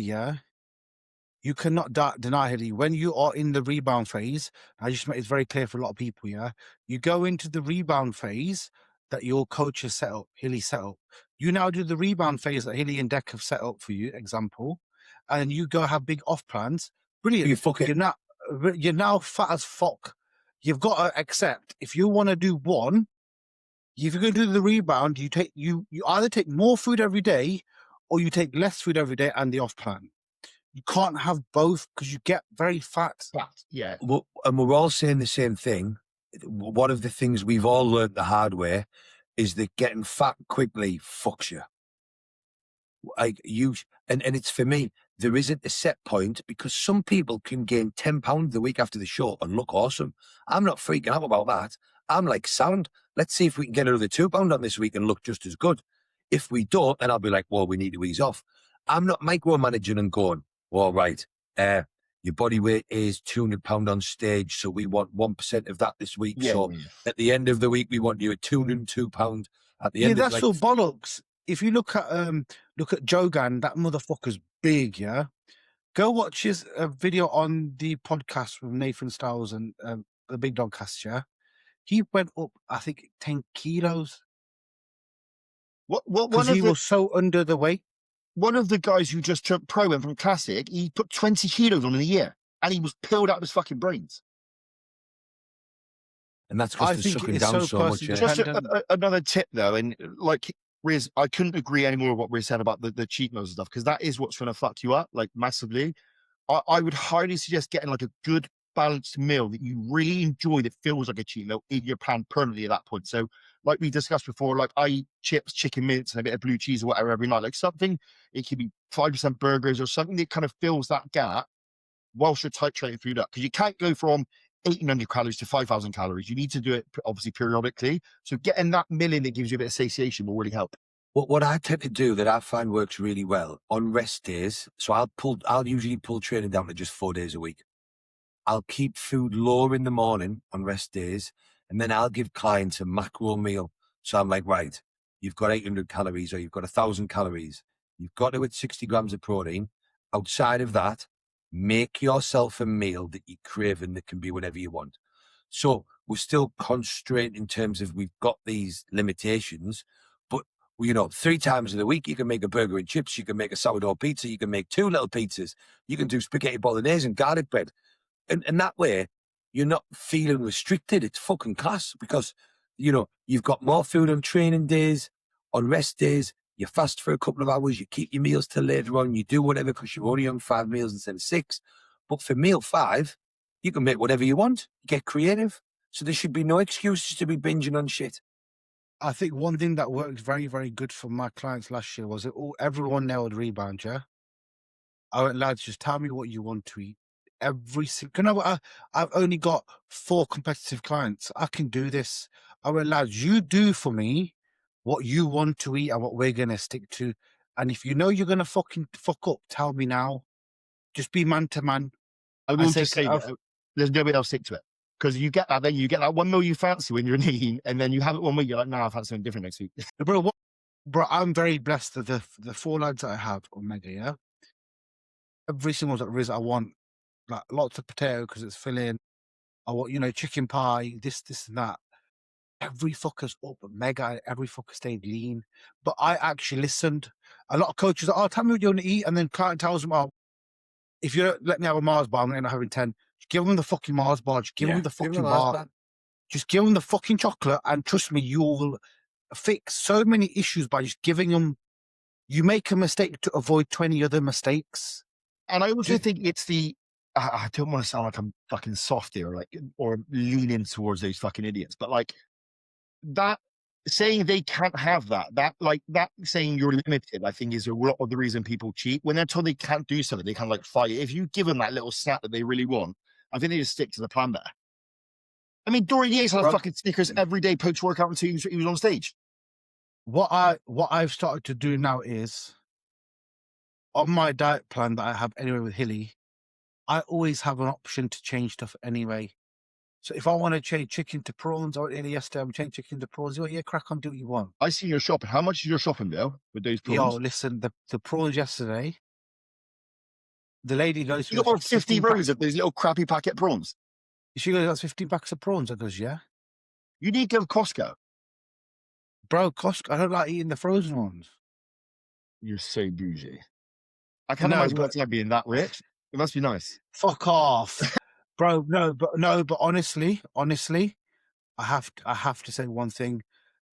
you cannot deny, Hilly, when you are in the rebound phase. I just make it very clear for a lot of people, you go into the rebound phase that your coach has set up, Hilly set up. You now do the rebound phase that Hilly and Deck have set up for you, example, and you go have big off plans. Brilliant. You're now fat as fuck. You've got to accept, if you want to do one, if you're going to do the rebound, you either take more food every day or you take less food every day and the off plan. You can't have both because you get very fat. Yeah. Well, and we're all saying the same thing. One of the things we've all learned the hard way is that getting fat quickly fucks you. Like and it's for me, there isn't a set point, because some people can gain 10 pounds the week after the show and look awesome. I'm not freaking out about that. I'm like sound. let's see if we can get another 2 pound on this week and look just as good. If we don't, then I'll be like, well, we need to ease off. I'm not micromanaging and going, all right, your body weight is 200 pound on stage, so we want 1% of that this week. Yeah, So yeah. at the end of the week, we want you at 202 pound. At the Yeah, end of that's all bollocks. If you look at Jogan, that motherfucker's big, yeah. Go watch his video on the podcast with Nathan Stiles and the Big Dog Cast, yeah. He went up, I think, 10 kilos because he was so under the weight. One of the guys who just turned pro and from Classic, he put 20 kilos on in a year, and he was peeled out of his fucking brains. And that's I because they're think sucking it's down so so much. person Just dependent. another tip though, and like Riz, I couldn't agree anymore with what Riz said about the cheat meals and stuff, because that is what's going to fuck you up like massively. I would highly suggest getting like a good balanced meal that you really enjoy that feels like a cheat meal in your plan permanently at that point. So like we discussed before, like I eat chips, chicken mince, and a bit of blue cheese or whatever every night. Like something, it could be 5% burgers or something that kind of fills that gap whilst you're titrating food up. Because you can't go from 1,800 calories to 5,000 calories. You need to do it obviously periodically. So getting that meal in that gives you a bit of satiation will really help. What I tend to do that I find works really well on rest days. So I'll usually pull training down to just 4 days a week. I'll keep food lower in the morning on rest days, and then I'll give clients a macro meal. So I'm like, right, you've got 800 calories or you've got 1,000 calories. You've got to eat 60 grams of protein. Outside of that, make yourself a meal that you crave and that can be whatever you want. So we're still constrained in terms of we've got these limitations, but 3 times in the week, you can make a burger and chips, you can make a sourdough pizza, you can make 2 little pizzas, you can do spaghetti bolognese and garlic bread. And that way, you're not feeling restricted. It's fucking class because, you've got more food on training days, on rest days, you fast for a couple of hours, you keep your meals till later on, you do whatever because you're only on 5 meals instead of 6. But for meal 5, you can make whatever you want, get creative. So there should be no excuses to be binging on shit. I think one thing that worked very, very good for my clients last year was everyone nailed Rebounds, yeah? I went, lads, just tell me what you want to eat. Every single, I've only got 4 competitive clients. I can do this. I went, lads, you do for me what you want to eat and what we're going to stick to. And if you know you're going to fucking fuck up, tell me now. Just be man to man. I will just say that there's nobody else stick to it. Because you get that, then you get that 1 meal you fancy when you're lean, and then you have it 1 week, you're like, nah, I fancy something different next week. Bro, I'm very blessed that the 4 lads that I have on Mega, yeah? Every single Riz I want, like, lots of potato because it's filling. I want, chicken pie, this and that. Every fucker's up at Mega, every fucker stayed lean. But I actually listened. A lot of coaches are, tell me what you want to eat. And then client tells them, if you don't let me have a Mars bar, I'm not having 10. Just give them the fucking Mars bar. Just give them the fucking bar. Just give them the fucking chocolate. And trust me, you will fix so many issues by just giving them. You make a mistake to avoid 20 other mistakes. And I also think it's I don't want to sound like I'm fucking soft here, or leaning towards those fucking idiots, but like that saying they can't have that saying you're limited, I think is a lot of the reason people cheat. When they're told they can't do something, they kind of like fight it. If you give them that little snap that they really want, I think they just stick to the plan better. I mean, Dorian Yates had fucking Snickers every day post-workout until he was on stage. What I've started to do now is, on my diet plan that I have anyway with Hilly, I always have an option to change stuff anyway. So if I want to change chicken to prawns, or yesterday I'm changing chicken to prawns, crack on, do what you want. I see your shopping. How much is your shopping bill with those prawns? Yo, listen, the prawns yesterday, the lady goes, you got 50 rows of those little crappy packet prawns. She goes, that's 15 packs of prawns. I goes, yeah. You need to go to Costco. Bro, Costco, I don't like eating the frozen ones. You're so bougie. I can't imagine what's like being that rich. It must be nice. Fuck off. Bro, but honestly, I have to say one thing.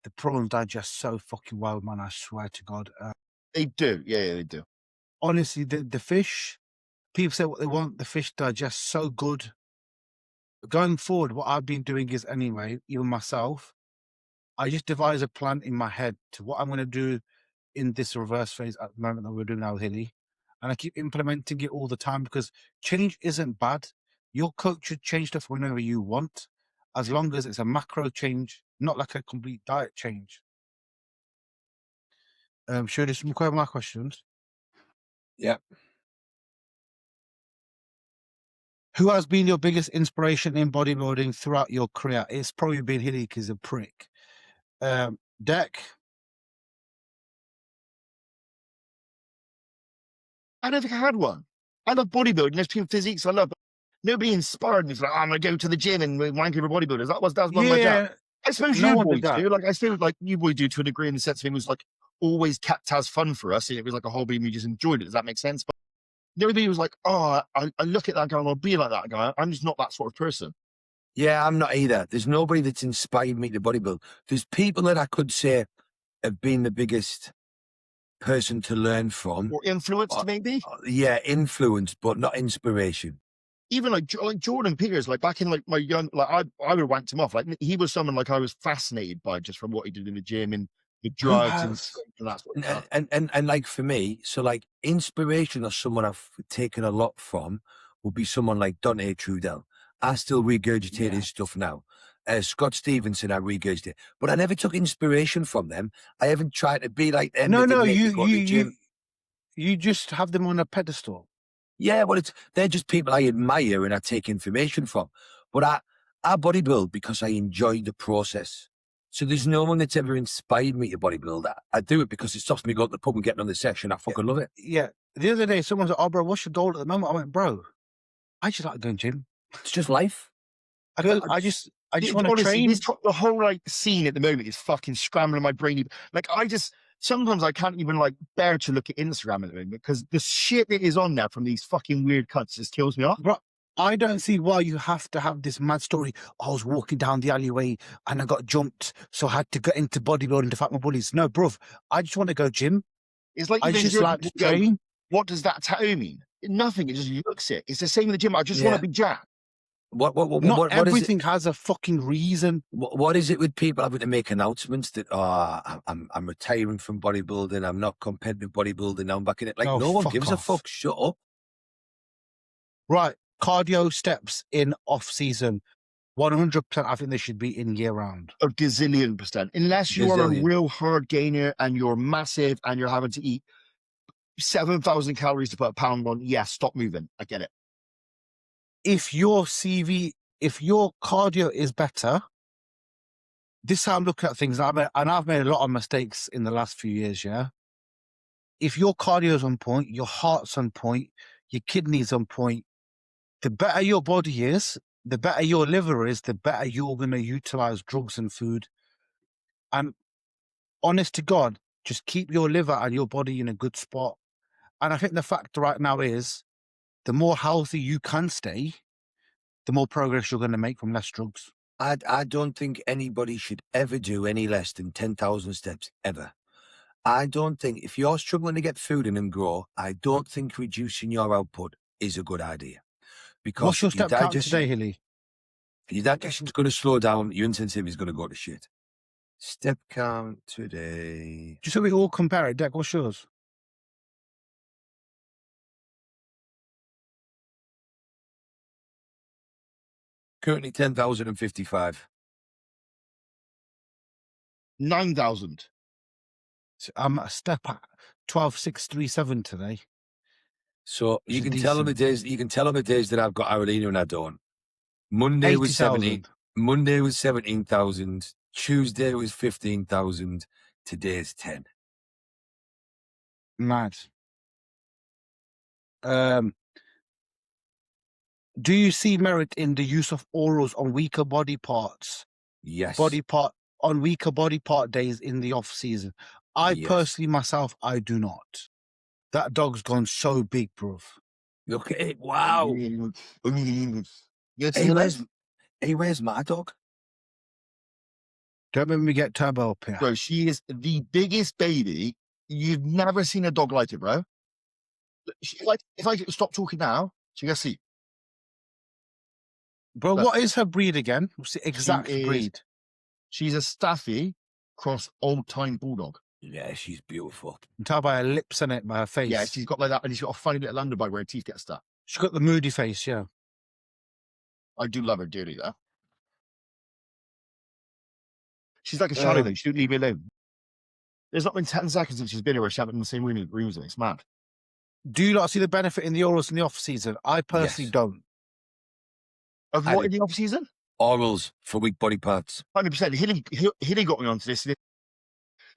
The prawns digest so fucking well, man, I swear to God. They do. Yeah, they do. Honestly, the fish, people say what they want, the fish digest so good. Going forward, what I've been doing is anyway, even myself, I just devise a plan in my head to what I'm going to do in this reverse phase at the moment that we're doing now with Hilly. And I keep implementing it all the time because change isn't bad. Your coach should change stuff whenever you want, as long as it's a macro change not like a complete diet change. Should I some more questions? Yeah. Who has been your biggest inspiration in bodybuilding throughout your career? It's probably been Hilly because he's a prick. Deck. I don't think I had one. I love bodybuilding. There's two physiques I love. But nobody inspired me. Like, I'm going to go to the gym and wank over bodybuilders. That was one of my jobs. I suppose no you one boys did that. do. Like, I feel like you boys do to a degree in the sense of it was like always kept as fun for us. It was like a hobby and we just enjoyed it. Does that make sense? But nobody was like, oh, I look at that guy and I'll be like that guy. I'm just not that sort of person. Yeah, I'm not either. There's nobody that's inspired me to bodybuild. There's people that I could say have been the biggest person to learn from. Or influenced, maybe? Yeah, influenced, but not inspiration. Even like Jordan Peters, like back in like my young, like I would have wanked him off. Like he was someone like I was fascinated by just from what he did in the gym and the drugs and that sort of stuff. And like for me, so like inspiration or someone I've taken a lot from would be someone like Dante Trudell. I still regurgitate his stuff now. Scott Stevenson, I regurgitate, but I never took inspiration from them. I haven't tried to be like them. No, you just have them on a pedestal. Yeah, well, they're just people I admire and I take information from. But I bodybuild because I enjoy the process. So there's no one that's ever inspired me to bodybuild. I do it because it stops me going to the pub and getting on the session. I fucking love it. Yeah. The other day, someone said, "Oh, bro, what's your goal at the moment?" I went, "Bro, I just like going gym. It's just life. I just want to train." The whole like scene at the moment is fucking scrambling my brain. Like sometimes I can't even like bear to look at Instagram at the moment because the shit that is on there from these fucking weird cunts just kills me off. Bro, I don't see why you have to have this mad story. I was walking down the alleyway and I got jumped, so I had to get into bodybuilding to fight my bullies. No, bruv, I just want to go gym. It's like I just like to train. What does that tattoo mean? Nothing. It just looks it. It's the same in the gym. I just want to be jacked. What everything has a fucking reason. What is it with people having to make announcements that I'm retiring from bodybuilding, I'm not competitive bodybuilding, now I'm back in it? Like no one gives a fuck. Shut up. Right, cardio steps in off season. 100%. I think they should be in year round. A gazillion %. Unless you are a real hard gainer and you're massive and you're having to eat 7,000 calories to put a pound on. Yes, stop moving. I get it. If your cardio is better, this is how I'm looking at things. And I've made a lot of mistakes in the last few years, yeah? If your cardio is on point, your heart's on point, your kidneys on point, the better your body is, the better your liver is, the better you're going to utilize drugs and food. And honest to God, just keep your liver and your body in a good spot. And I think the fact right now is the more healthy you can stay, the more progress you're going to make from less drugs. I don't think anybody should ever do any less than 10,000 steps ever. I don't think if you're struggling to get food in and grow, I don't think reducing your output is a good idea. Because what's your step count today, Hilly? Your digestion's going to slow down. Your insensitivity is going to go to shit. Step count today. Just so we all compare it, Deck, what's yours? Currently 10,055. 9,000. So I'm at a step at 12,637 today. So you can tell them the days. You can tell them the days that I've got Aralina and I don't. Monday was 17. Monday was 17,000. Tuesday was 15,000. Today's 10. Mad. Do you see merit in the use of orals on weaker body parts? Yes. On weaker body part days in the off season. Personally, myself, I do not. That dog's gone so big, bruv. Look at it. Wow. Hey, where's my dog? Don't make me get Turbo up here. Bro, she is the biggest baby. You've never seen a dog like it, bro. She, like, if I stop talking now, she can see. Bro, what is her breed again? What's the exact breed? She's a Staffy cross old-time bulldog. Yeah, she's beautiful. You can tell by her lips and it, by her face. Yeah, she's got like that, and she's got a funny little underbite where her teeth get stuck. She's got the moody face, yeah. I do love her dearly, though. She's like a shadow though. She don't leave me alone. There's not been 10 seconds since she's been here where she hasn't been in the same room with me. It's mad. Do you not see the benefit in the orals in the off season? I personally Yes. don't. Of I what do. in the off season? Orals for weak body parts. 100%. Hilly got me onto this.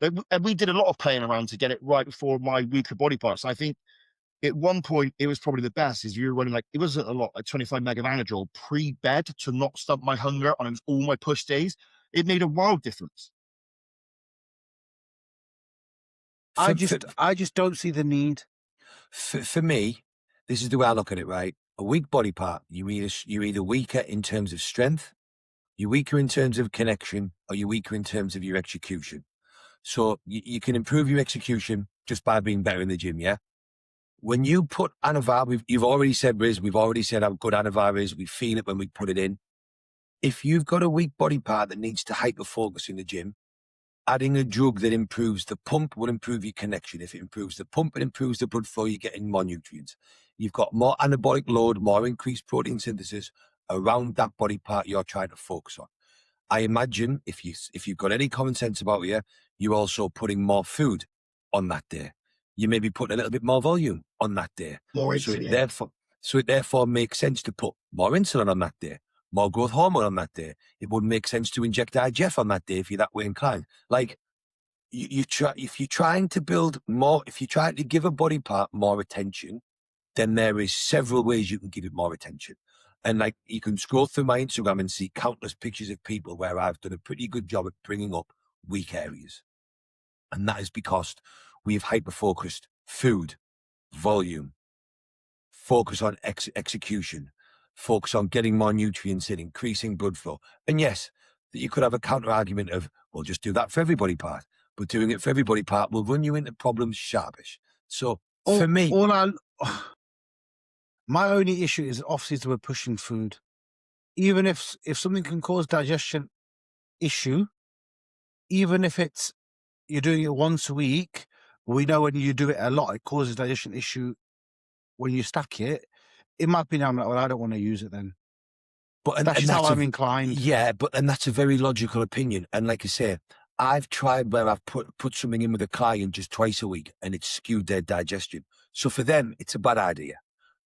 And we did a lot of playing around to get it right for my weaker body parts. I think at one point it was probably the best is you were running like, it wasn't a lot, like 25 meg of Anadrol pre-bed to not stump my hunger on all my push days. It made a wild difference. I just don't see the need. For me, this is the way I look at it, right? A weak body part, you're either weaker in terms of strength, you're weaker in terms of connection, or you're weaker in terms of your execution. So you can improve your execution just by being better in the gym, yeah? When you put Anavar, you've already said, Riz, we've already said how good Anavar is. We feel it when we put it in. If you've got a weak body part that needs to hyper-focus in the gym, adding a drug that improves the pump will improve your connection. If it improves the pump, it improves the blood flow, you're getting more nutrients. You've got more anabolic load, more increased protein synthesis around that body part you're trying to focus on. I imagine if you've got any common sense about you, you're also putting more food on that day. You may be putting a little bit more volume on that day. More So insulin. it therefore makes sense to put more insulin on that day, more growth hormone on that day. It would make sense to inject IGF on that day if you're that way inclined. Like if you're trying to build more, if you're trying to give a body part more attention, then there is several ways you can give it more attention. And like you can scroll through my Instagram and see countless pictures of people where I've done a pretty good job at bringing up weak areas. And that is because we've hyper-focused food, volume, focus on execution, focus on getting more nutrients in, increasing blood flow. And yes, that you could have a counter argument of, well, just do that for every body part. But doing it for every body part will run you into problems sharpish. So for me, my only issue is off-season we're pushing food. Even if something can cause digestion issue, even if you're doing it once a week, we know when you do it a lot, it causes digestion issue when you stack it. In my opinion, I'm like, well, I don't want to use it then. But That's how I'm inclined. Yeah, and that's a very logical opinion. And like I say, I've tried where I've put something in with a client just twice a week and it's skewed their digestion. So for them, it's a bad idea.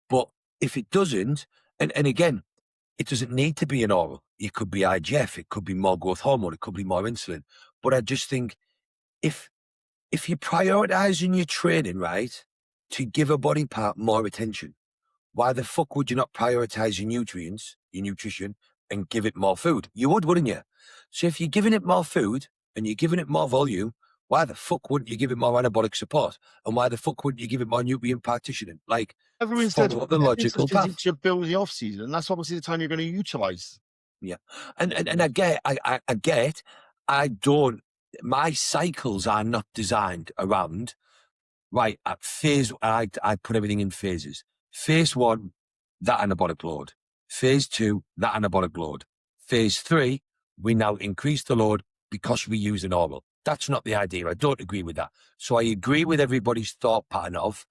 But if it doesn't, and again, it doesn't need to be an oral. It could be IGF, it could be more growth hormone, it could be more insulin. But I just think if you're prioritizing your training, right, to give a body part more attention, why the fuck would you not prioritize your nutrients, your nutrition, and give it more food? You would, wouldn't you? So if you're giving it more food and you're giving it more volume, why the fuck wouldn't you give it more anabolic support? And why the fuck wouldn't you give it more nutrient partitioning? Like, Everyone said the logical path. To build the off season, and that's obviously the time you're going to utilize. Yeah, and I get. My cycles are not designed around right at phase. I put everything in phases. Phase 1, that anabolic load. Phase 2, that anabolic load. Phase 3, we now increase the load because we use an oral. That's not the idea. I don't agree with that. So I agree with everybody's thought pattern of,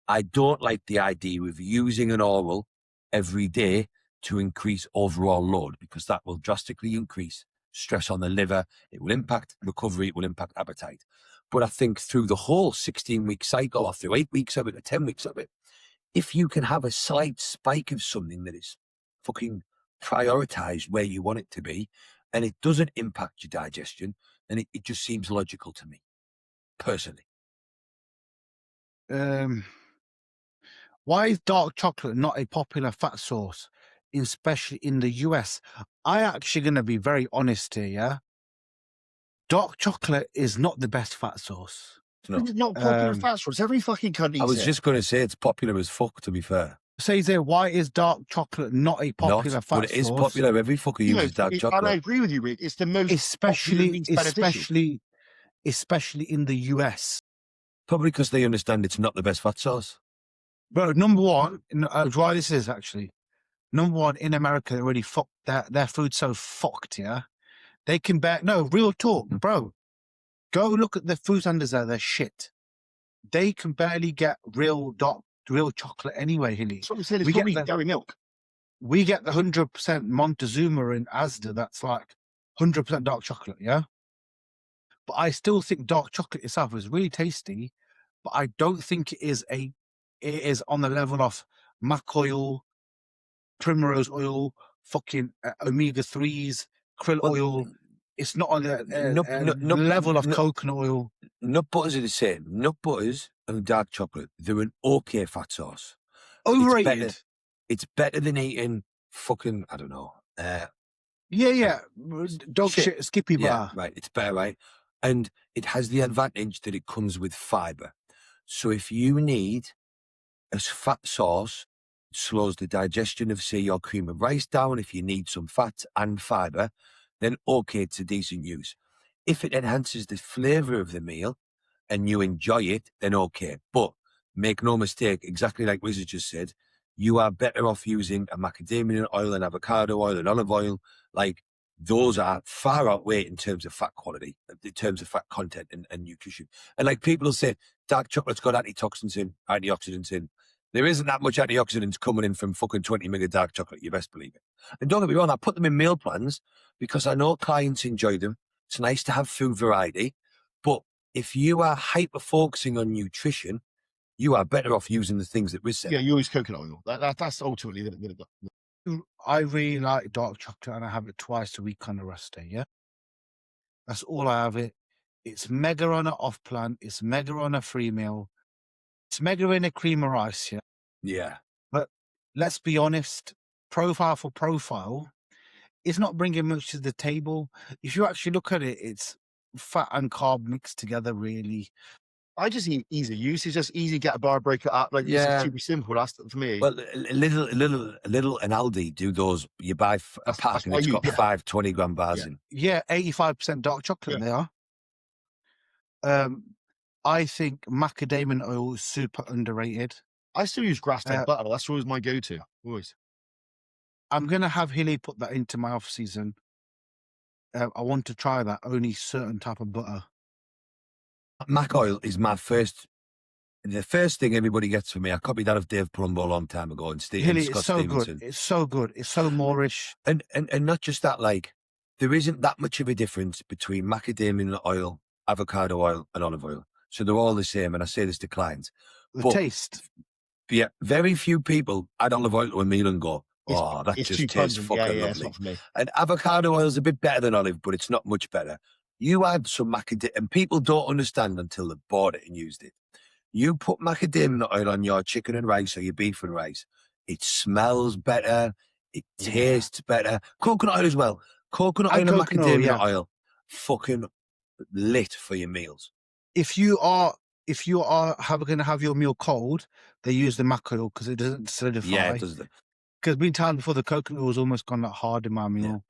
I don't like the idea of using an oral every day to increase overall load because that will drastically increase stress on the liver. It will impact recovery. It will impact appetite. But I think through the whole 16-week cycle or through 8 weeks of it or 10 weeks of it, if you can have a slight spike of something that is fucking prioritized where you want it to be and it doesn't impact your digestion, then it just seems logical to me, personally. Why is dark chocolate not a popular fat source, especially in the US? I actually going to be very honest here, yeah? Dark chocolate is not the best fat source. It's not popular fat source. Every fucking country. I was just going to say it's popular as fuck, to be fair. Says there, why is dark chocolate not a popular fat source? But it is popular. Every fucker uses dark chocolate. And I agree with you, Rick. It's the most especially in the US. Probably because they understand it's not the best fat source. Bro, number one, why this is actually, number one, in America, they already fucked their food's so fucked, yeah? They can real talk, bro. Go look at the food standards there, they're shit. They can barely get real chocolate anyway, Hilly. That's what I'm saying, it's probably dairy milk. We get the 100% Montezuma in Asda, that's like 100% dark chocolate, yeah? But I still think dark chocolate itself is really tasty, but I don't think it is on the level of mac oil, primrose oil, fucking omega-3s, krill Well, oil. It's not on the nut level of coconut oil. butters are the same. Nut butters and dark chocolate, they're an okay fat source. Overrated. It's better than eating fucking, I don't know. Yeah. Dog shit, skippy Yeah, bar. right. It's better, right? And it has the advantage that it comes with fiber. So if you need a fat source, it slows the digestion of, say, your cream of rice down. If you need some fat and fiber, then okay, it's a decent use. If it enhances the flavor of the meal and you enjoy it, then okay. But make no mistake, exactly like Wizard just said, you are better off using a macadamia oil and avocado oil and olive oil. Like, those are far outweigh in terms of fat quality, in terms of fat content and nutrition. And like people will say, dark chocolate's got antioxidants in. There isn't that much antioxidants coming in from fucking 20 mg of dark chocolate, you best believe it. And don't get me wrong, I put them in meal plans because I know clients enjoy them. It's nice to have food variety. But if you are hyper-focusing on nutrition, you are better off using the things that we said. Yeah, you use coconut oil. That's ultimately I really like dark chocolate and I have it twice a week on a rest day, yeah? That's all I have it. It's mega on a off plan. It's mega on a free meal. It's mega in a cream of rice, yeah? Yeah. But let's be honest, profile for profile, it's not bringing much to the table. If you actually look at it, it's fat and carb mixed together, really. I just eat easy use. It's just easy, get a bar, break it up. Like, Yeah. it's super simple. That's for me. Well, a little and Aldi do those. You buy a pack and it's got 5 20-gram bars in. Yeah, 85% dark chocolate they are. I think macadamia oil is super underrated. I still use grass-fed butter. That's always my go-to. Always. I'm going to have Hilly put that into my off season. I want to try that, only certain type of butter. Mac oil is the first thing everybody gets from me. I copied that of Dave Palumbo a long time ago and Scott Stevenson. It's so good. It's so Moorish. And not just that, like, there isn't that much of a difference between macadamia oil, avocado oil, and olive oil. So they're all the same, and I say this to clients. The taste. Yeah, very few people add olive oil to a meal and go, oh, that just tastes fucking lovely. It's not for me. And avocado oil is a bit better than olive, but it's not much better. You add some macadamia, and people don't understand until they've bought it and used it. You put macadamia oil on your chicken and rice or your beef and rice, it smells better, it tastes better. Coconut oil as well. Coconut oil and macadamia oil, fucking lit for your meals. If you are going to have your meal cold, they use the mac oil because it doesn't solidify. Yeah, it does. Because meantime, before the coconut oil has almost gone that hard in my meal.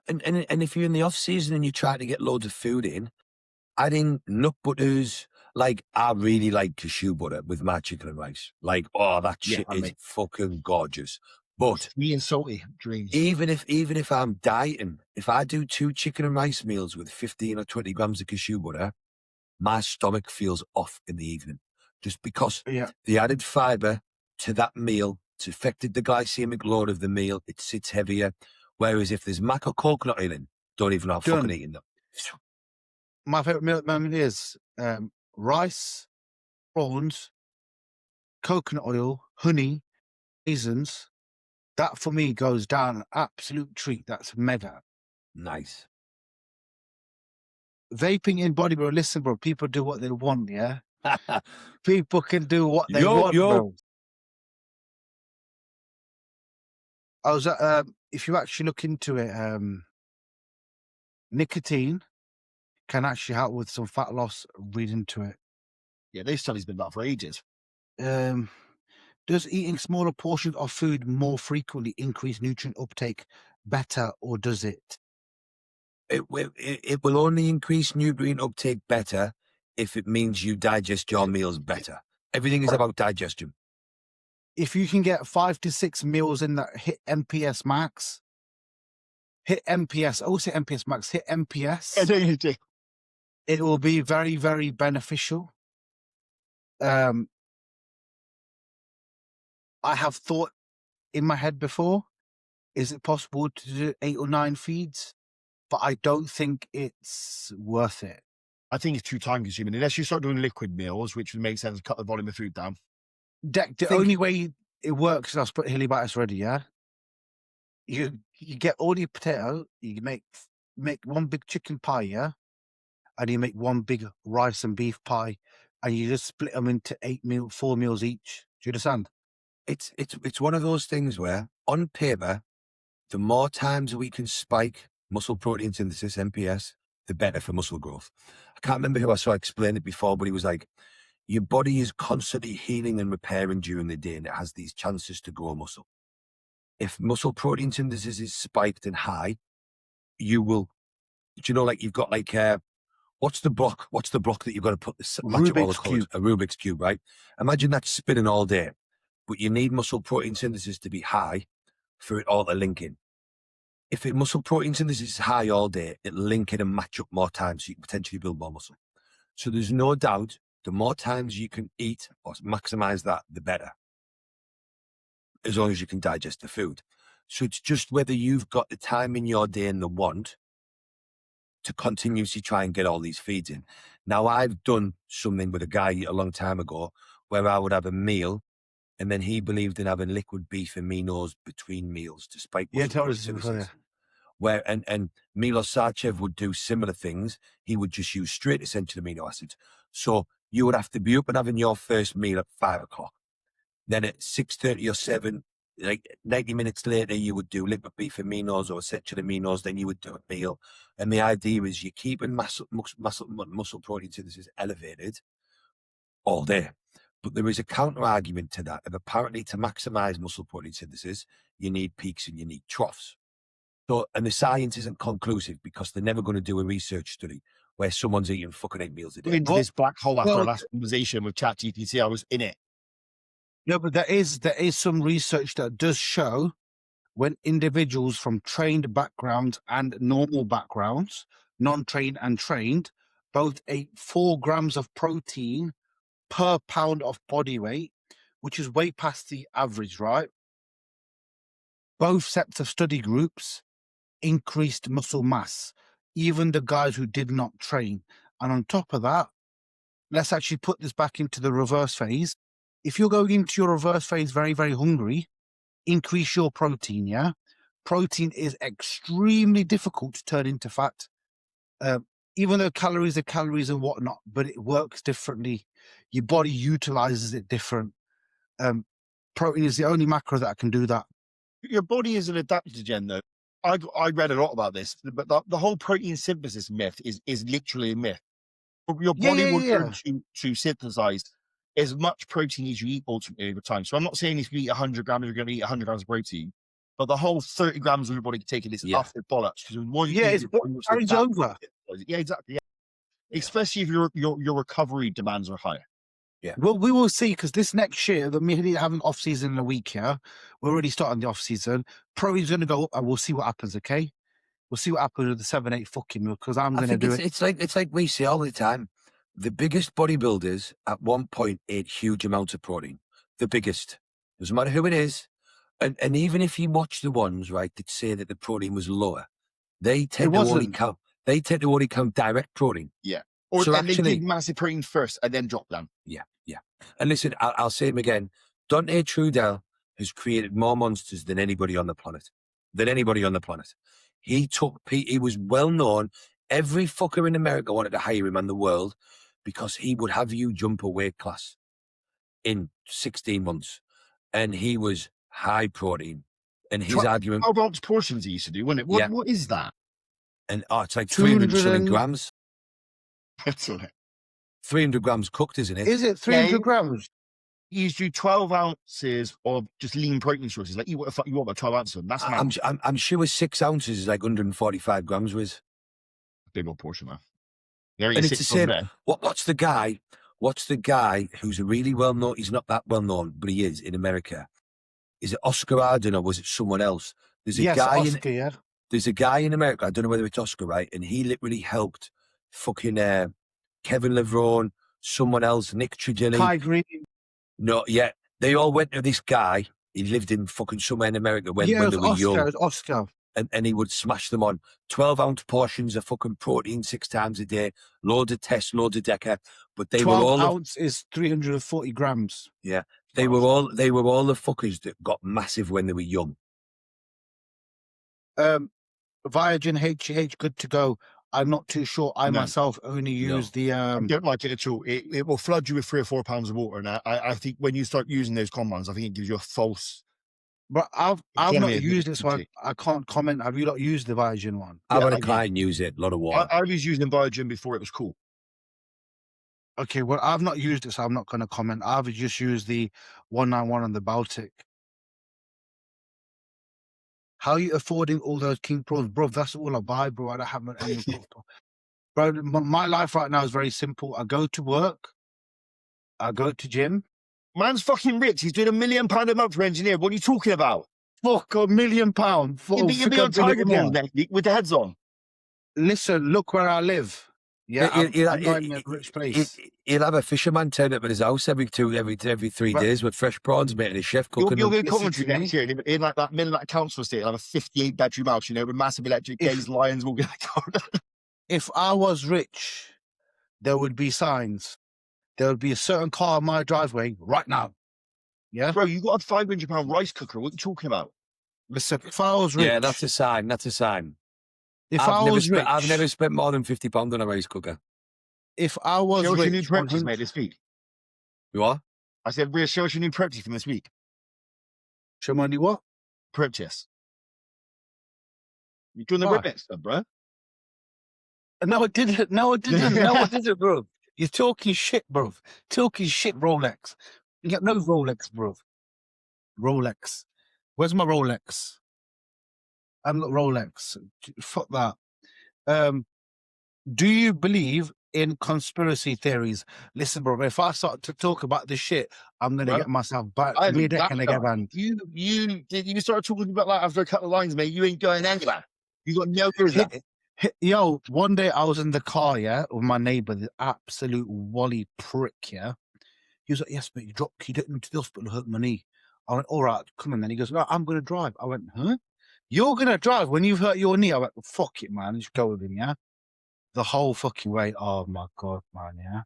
Yeah. And if you're in the off season and you try to get loads of food in, adding nut butters, like, I really like cashew butter with my chicken and rice. Like, oh, that shit is fucking gorgeous. But sweet and salty dreams. Even if I'm dieting, if I do 2 chicken and rice meals with 15 or 20 grams of cashew butter, my stomach feels off in the evening, just because the added fiber to that meal, it's affected the glycemic load of the meal. It sits heavier. Whereas if there's mac or coconut oil in, don't even know how fucking eating them. My favorite meal at the moment is rice, prawns, coconut oil, honey, raisins. That for me goes down an absolute treat. That's mega. Nice. Vaping in bodybuilding. Listen, bro, people do what they want, yeah? People can do what they want, bro. I was if you actually look into it, nicotine can actually help with some fat loss. Read into it. Yeah, those studies been done for ages. Does eating smaller portions of food more frequently increase nutrient uptake better, or does it? It will only increase nutrient uptake better if it means you digest your meals better. Everything is about digestion. If you can get 5 to 6 meals in that hit MPS max, hit MPS max, hit MPS, it will be very, very beneficial. I have thought in my head before, is it possible to do 8 or 9 feeds? But I don't think it's worth it. I think it's too time consuming unless you start doing liquid meals, which would make sense to cut the volume of food down. The only way it works, and I'll put hilly bites ready, yeah? You get all your potato, you make one big chicken pie, yeah? And you make one big rice and beef pie, and you just split them into 4 meals each. Do you understand? It's one of those things where, on paper, the more times we can spike muscle protein synthesis, MPS, the better for muscle growth. I can't remember who I saw explain it before, but he was like, your body is constantly healing and repairing during the day, and it has these chances to grow muscle. If muscle protein synthesis is spiked and high, you will, like you've got like, what's the block that you've got to put the match up all the colours? A Rubik's Cube, right? Imagine that spinning all day, but you need muscle protein synthesis to be high for it all to link in. If muscle protein synthesis is high all day, it'll link in and match up more times, so you can potentially build more muscle. So there's no doubt, the more times you can eat or maximize that, the better, as long as you can digest the food. So it's just whether you've got the time in your day and the want to continuously try and get all these feeds in. Now, I've done something with a guy a long time ago where I would have a meal, and then he believed in having liquid beef aminos between meals to spike muscle protein synthesis. Where and Milos Sarcev would do similar things. He would just use straight essential amino acids. So you would have to be up and having your first meal at 5 o'clock. Then at 6:30 or 7, like 90 minutes later, you would do liquid beef aminos or essential aminos. Then you would do a meal. And the idea is you're keeping muscle protein synthesis elevated all day. But there is a counter argument to that. And apparently, to maximize muscle protein synthesis, you need peaks and you need troughs. So, and the science isn't conclusive because they're never going to do a research study where someone's eating fucking 8 meals a day. Into this black hole after our last conversation with ChatGPT, I was in it. No, but there is some research that does show when individuals from trained backgrounds and normal backgrounds, non-trained and trained, both ate 4 grams of protein per pound of body weight, which is way past the average, right? Both sets of study groups increased muscle mass, even the guys who did not train. And on top of that, let's actually put this back into the reverse phase. If you're going into your reverse phase very, very hungry, increase your protein, yeah? Protein is extremely difficult to turn into fat. Even though calories are calories and whatnot, but it works differently. Your body utilizes it different. Protein is the only macro that can do that. Your body is an adaptogen, though. I read a lot about this, but the whole protein synthesis myth is literally a myth. Your body will learn to synthesize as much protein as you eat ultimately over time. So I'm not saying if you eat 100 grams, you're going to eat 100 grams of protein, but the whole 30 grams of your body can take it is utter bollocks. Because more you eat, it's carries over. Yeah, exactly. Yeah. Especially if your recovery demands are higher. Yeah. Well, we will see, because this next year, that we have an off season in a week here. We're already starting the off season. Protein's going to go up, and we'll see what happens. Okay, we'll see what happens with the 7-8 fucking meal, because I'm going to do it. It's like we say all the time. The biggest bodybuilders at one point ate huge amounts of protein. The biggest, doesn't matter who it is, and even if you watch the ones right that say that the protein was lower, they tend to only count. They tend to only count direct protein. Yeah. Or so actually, they did massive protein first and then drop down. Yeah, yeah. And listen, I'll say him again. Dante Trudel has created more monsters than anybody on the planet. He was well known. Every fucker in America wanted to hire him in the world because he would have you jump a weight class in 16 months. And he was high protein. And his argument... 12 ounce portions he used to do, wasn't it? What is that? And it's like 300 grams. Excellent. 300 grams cooked, isn't it? Is it 300 grams? You used to do 12 ounces of just lean protein sources. Like, what the fuck you want about 12 ounces of? That's I'm sure 6 ounces is like 145 grams with. Big old portion, man. And it's the same. What's the guy who's a really well known? He's not that well known, but he is in America. Is it Oscar Arden or was it someone else? There's a guy in America. I don't know whether it's Oscar, right? And he literally helped fucking Kevin Levrone, someone else, Nick Trigilli. Kai Green. No, yeah. They all went to this guy. He lived in fucking somewhere in America when they were young. It was Oscar. and he would smash them on 12-ounce portions of fucking protein 6 times a day, loads of tests, loads of deca. But they were 12 all ounce is 340 grams. they were all the fuckers that got massive when they were young. Viagen HGH, good to go. I'm not too sure. I No. myself only use the I don't like it at all. It will flood you with 3 or 4 pounds of water, and I think when you start using those compounds, I think it gives you a false. but I've economy not of used it, so efficiency. I can't comment. Have you not used the Viagen one? I've Yeah, had I a did. client use it, a lot of water. I was using Biogen before it was cool. Okay, well, I've not used it, so I'm not going to comment. I've just used the 191 and the Baltic. How are you affording all those King Pros? Bro, that's all I buy, bro. I don't have any. Bro, my life right now is very simple. I go to work. I go to gym. Man's fucking rich. He's doing £1 million a month for engineer. What are you talking about? Fuck, £1 million. You'll be on Tiger Balls next week with the heads on. Listen, look where I live. Yeah, I'm not in a rich place. He'll have a fisherman turn up at his house every 3 days with fresh prawns, mate, and his chef cooking. You'll them. go Coventry next year in like that middle of that council estate. You'll have a 58-bedroom house, you know, with massive electric gaze, lions walking out. If I was rich, there would be signs. There would be a certain car on my driveway right now. Yeah? Bro, you got a £500 rice cooker. What are you talking about? Listen, if I was rich... Yeah, that's a sign. That's a sign. If I've never spent more than £50 on a rice cooker. If I was Show us your new rich... practice, mate, this week. You what? I said, show us your new practice from this week. Show money what? Purchase. You're doing the Why? ribbit stuff, bro. No, I didn't. No, I didn't, bro. You're talking shit, bro. Talking shit, Rolex. You got no Rolex, bro. Rolex. Where's my Rolex? I'm not Rolex. Fuck that. Do you believe in conspiracy theories? Listen, bro, if I start to talk about this shit, I'm going to get myself back. You start talking about that after a couple of lines, mate. You ain't going anywhere. You got no reason. Yo, one day I was in the car, yeah, with my neighbor, the absolute wally prick, yeah. He was like, yes, mate, you don't need to the hospital, hurt my knee. I went, all right, come on then. He goes, no, I'm going to drive. I went, huh? You're going to drive when you've hurt your knee? I went, fuck it, man. Just go with him, yeah? The whole fucking way. Oh, my God, man, yeah?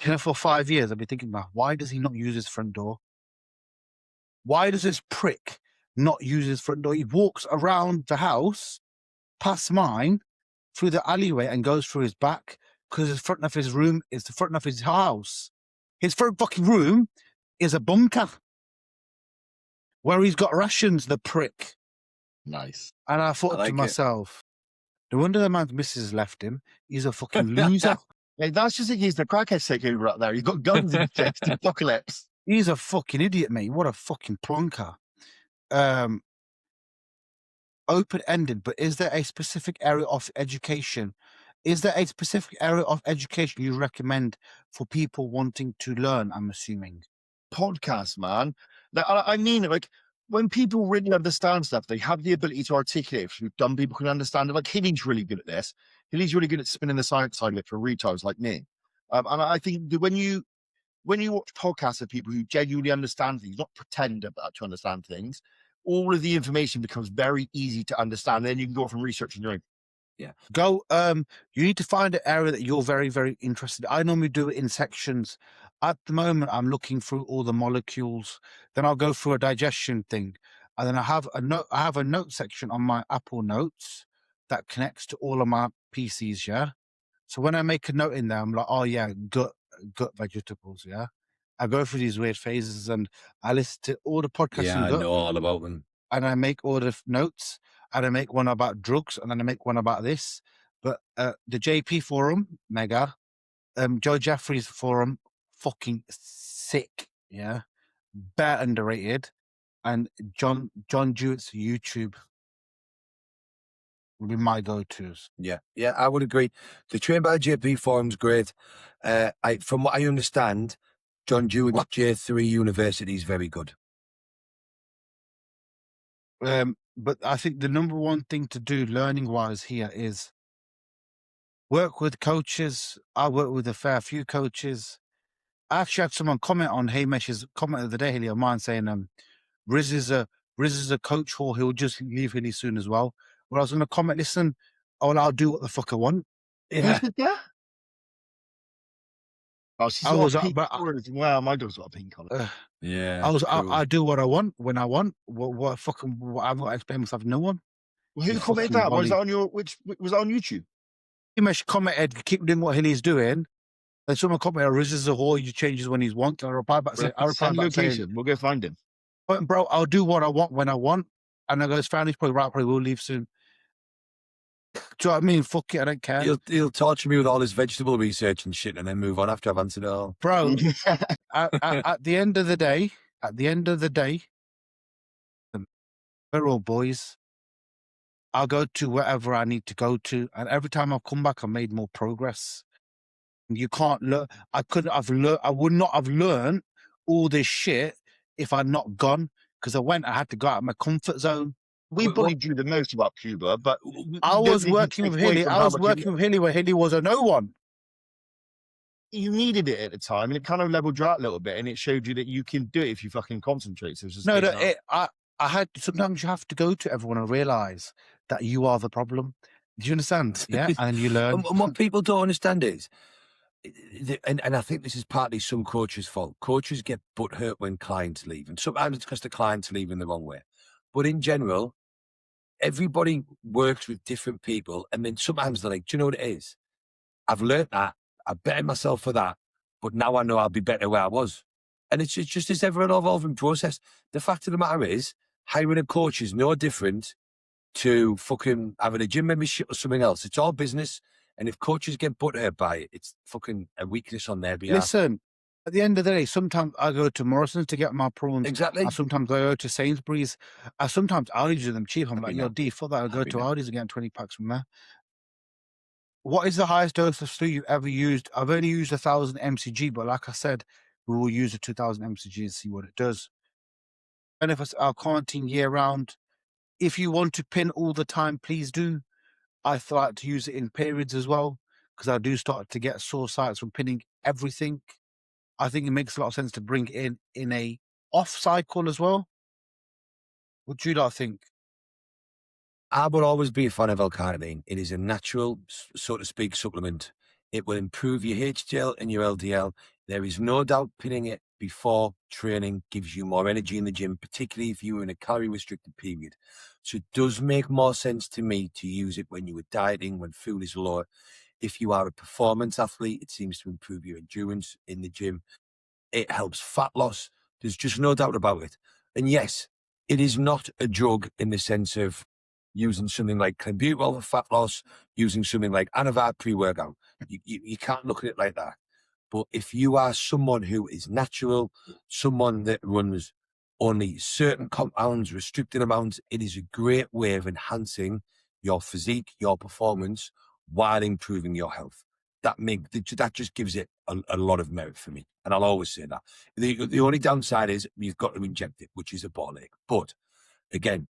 You know, for 5 years, I've been thinking about, why does he not use his front door? Why does this prick not use his front door? He walks around the house, past mine, through the alleyway and goes through his back because the front of his room is the front of his house. His front fucking room is a bunker where he's got rations, the prick. Nice. And I thought to myself, no wonder the man's missus left him. He's a fucking loser. Hey, that's just against the crackhead takeover up there. You've got guns in the chest, apocalypse. He's a fucking idiot, mate. What a fucking plonker. Open-ended, but is there a specific area of education? Is there a specific area of education you recommend for people wanting to learn, I'm assuming? Podcast, man. Like, I mean, like, when people really understand stuff, they have the ability to articulate it. So dumb people can understand it. Like, Hilly's really good at this. Hilly's really good at spinning the science side of it for retards like me. And I think that when you watch podcasts of people who genuinely understand things, not pretend about to understand things, all of the information becomes very easy to understand. Then you can go off and research on your own. Yeah. You need to find an area that you're very, very interested in. I normally do it in sections. At the moment, I'm looking through all the molecules. Then I'll go through a digestion thing. And then I have a note section on my Apple Notes that connects to all of my PCs, yeah? So when I make a note in there, I'm like, oh yeah, gut vegetables, yeah? I go through these weird phases and I listen to all the podcasts. Yeah, I know all about them. And I make all the notes, and I make one about drugs, and then I make one about this. But the JP forum, mega. Joe Jeffrey's forum, fucking sick, yeah? Bare underrated. And John Jewett's YouTube would be my go-tos. Yeah, I would agree. The Train by JP forum's great. From what I understand, John Jewett's J3 University is very good. But I think the number one thing to do learning-wise here is work with coaches. I work with a fair few coaches. I actually had someone comment on Hamish's comment of the day, Haley, of mine, saying, Riz is a Riz is a coach for, he'll just leave really soon as well. Where I was going to comment, listen, I'll do what the fuck I want. Yeah. Who's that? Oh, she's I got was a up, pink but collar as well. My dog's got a pink collar. Yeah. I do what I want when I want. What fucking, I'm not explaining myself to no one. Well, who You commented fucking that? Was volley. that on your, was that on YouTube? Pretty much commented, keep doing what Hilly's doing. And someone commented, Riz is a whore, he changes when he's want. And I replied back saying, Send location. We'll go find him. bro, I'll do what I want when I want. And I go, his family's probably right, probably will leave soon. Do you know what I mean? Fuck it, I don't care. He'll torture me with all his vegetable research and shit and then move on after I've answered it all. Bro, at the end of the day, we're all boys. I'll go to wherever I need to go to. And every time I've come back, I've made more progress. You can't learn. I would not have learned all this shit if I'd not gone. Because I had to go out of my comfort zone. We bullied you the most about Cuba, but I was working with Hilly. I was working with Hilly where Hilly was a no one. You needed it at the time, and it kind of leveled you out a little bit, and it showed you that you can do it if you fucking concentrate. So it's just I had sometimes you have to go to everyone and realize that you are the problem. Do you understand? Yeah, and you learn. And what people don't understand is, and I think this is partly some coaches' fault. Coaches get butthurt when clients leave, and sometimes it's because the clients leave in the wrong way. But in general, everybody works with different people, and then sometimes they're like, "Do you know what it is? I've learned that. I bettered myself for that, but now I know I'll be better where I was." And it's just this ever-evolving process. The fact of the matter is, hiring a coach is no different to fucking having a gym membership or something else. It's all business. And if coaches get butthurt by it, it's fucking a weakness on their behalf. Listen, at the end of the day, sometimes I go to Morrison's to get my prawns. Exactly. Sometimes I go to Sainsbury's. Sometimes Aldi's do them cheap. I'm like, yo, D, for that, I'll go to Aldi's and get 20 packs from there. What is the highest dose of SLU you've ever used? I've only used 1,000 mcg, but like I said, we will use a 2,000 mcg and see what it does. Benefits are quarantine year round. If you want to pin all the time, please do. I like to use it in periods as well, because I do start to get sore sites from pinning everything. I think it makes a lot of sense to bring it in a off cycle as well. What do you lot think? I would always be a fan of L-carnitine. It is a natural, so to speak, supplement. It will improve your HDL and your LDL. There is no doubt pinning it before training gives you more energy in the gym, particularly if you were in a calorie-restricted period. So it does make more sense to me to use it when you are dieting, when food is lower. If you are a performance athlete, it seems to improve your endurance in the gym. It helps fat loss. There's just no doubt about it. And yes, it is not a drug in the sense of using something like clenbuterol for fat loss, using something like Anavar pre-workout. You can't look at it like that. But if you are someone who is natural, someone that runs only certain compounds, restricted amounts, it is a great way of enhancing your physique, your performance, while improving your health. That just gives it a lot of merit for me. And I'll always say that. The only downside is you've got to inject it, which is a ball ache. But again,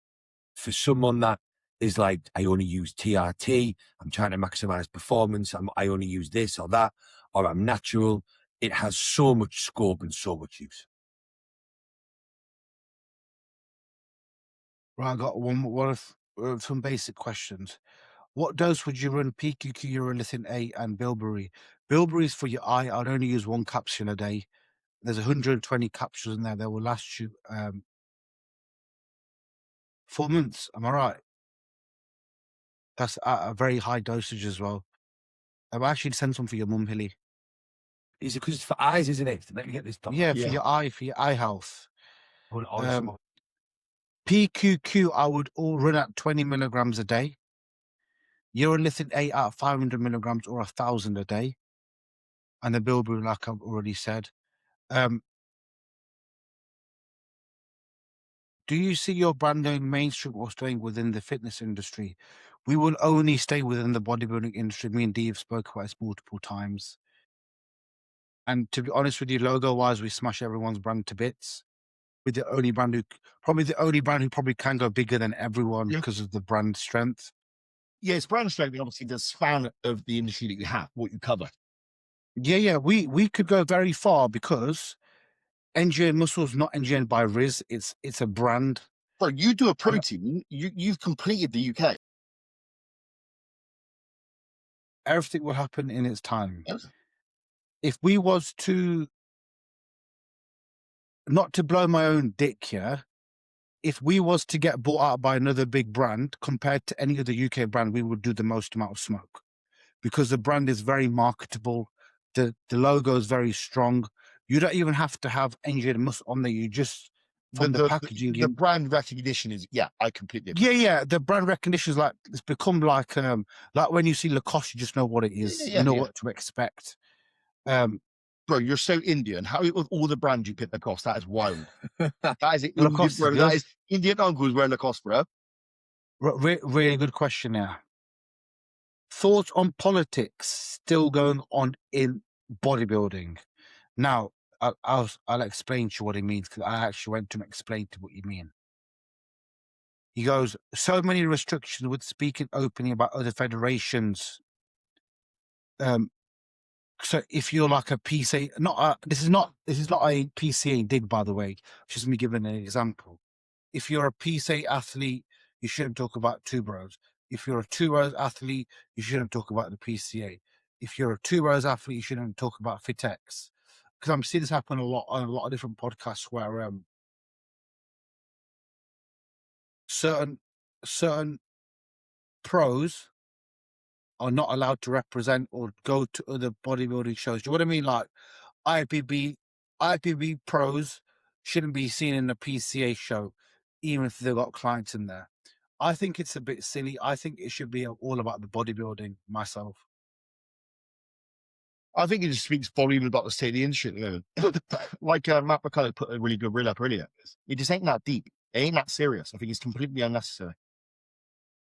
for someone that is like, I only use TRT, I'm trying to maximize performance, I only use this or that, or I'm natural, it has so much scope and so much use. Right, I got some basic questions. What dose would you run PQQ, urolithin A, and bilberry? Bilberry is for your eye. I'd only use one capsule a day. There's 120 capsules in there. They will last you 4 months. Am I right? That's at a very high dosage as well. I'll actually send some for your mum, Hilly. Is it because it's for eyes, isn't it? Let me get this done. Yeah, for your eye health. PQQ, I would all run at 20 milligrams a day. Urolithin A at 500 milligrams or 1,000 a day. And the bilberry, like I've already said. Do you see your brand going mainstream or staying within the fitness industry? We will only stay within the bodybuilding industry. Me and Dee have spoke about this multiple times. And to be honest with you, logo-wise, we smash everyone's brand to bits. We're the only brand who probably can go bigger than everyone because of the brand strength. Yeah, it's brand strength, obviously the span of the industry that you have, what you cover. Yeah, we could go very far because engineered muscle is not engineered by Riz. It's a brand. Bro, you do a protein, you've completed the UK. Everything will happen in its time. If we was to, not to blow my own dick here, if we was to get bought out by another big brand compared to any other UK brand, we would do the most amount of smoke because the brand is very marketable. The logo is very strong. You don't even have to have engineered muscle on there. You just, from the packaging. The brand recognition is, I completely agree. Yeah. The brand recognition is like, it's become like when you see Lacoste, you just know what it is. You know what to expect. Bro, you're so Indian. How with all the brands you pick Lacoste, that is wild. That is Indian, Lacoste, bro. That is Indian uncles wearing Lacoste, bro. Really good question now. Thoughts on politics still going on in bodybuilding? Now, I'll explain to you what he means because I actually went to him and explained to what you mean. He goes, so many restrictions with speaking openly about other federations. So if you're like a PCA, this is not a PCA dig, by the way. Just me giving an example. If you're a PCA athlete, you shouldn't talk about two bros. If you're a two bros athlete, you shouldn't talk about the PCA. If you're a two bros athlete, you shouldn't talk about FitX. Because I'm seeing this happen a lot on a lot of different podcasts where certain pros are not allowed to represent or go to other bodybuilding shows. Do you know what I mean? Like IPB pros shouldn't be seen in a PCA show, even if they've got clients in there. I think it's a bit silly. I think it should be all about the bodybuilding myself. I think it just speaks volume about the state of the industry at the moment. Like Matt McCullough put a really good reel up earlier. It just ain't that deep. It ain't that serious. I think it's completely unnecessary.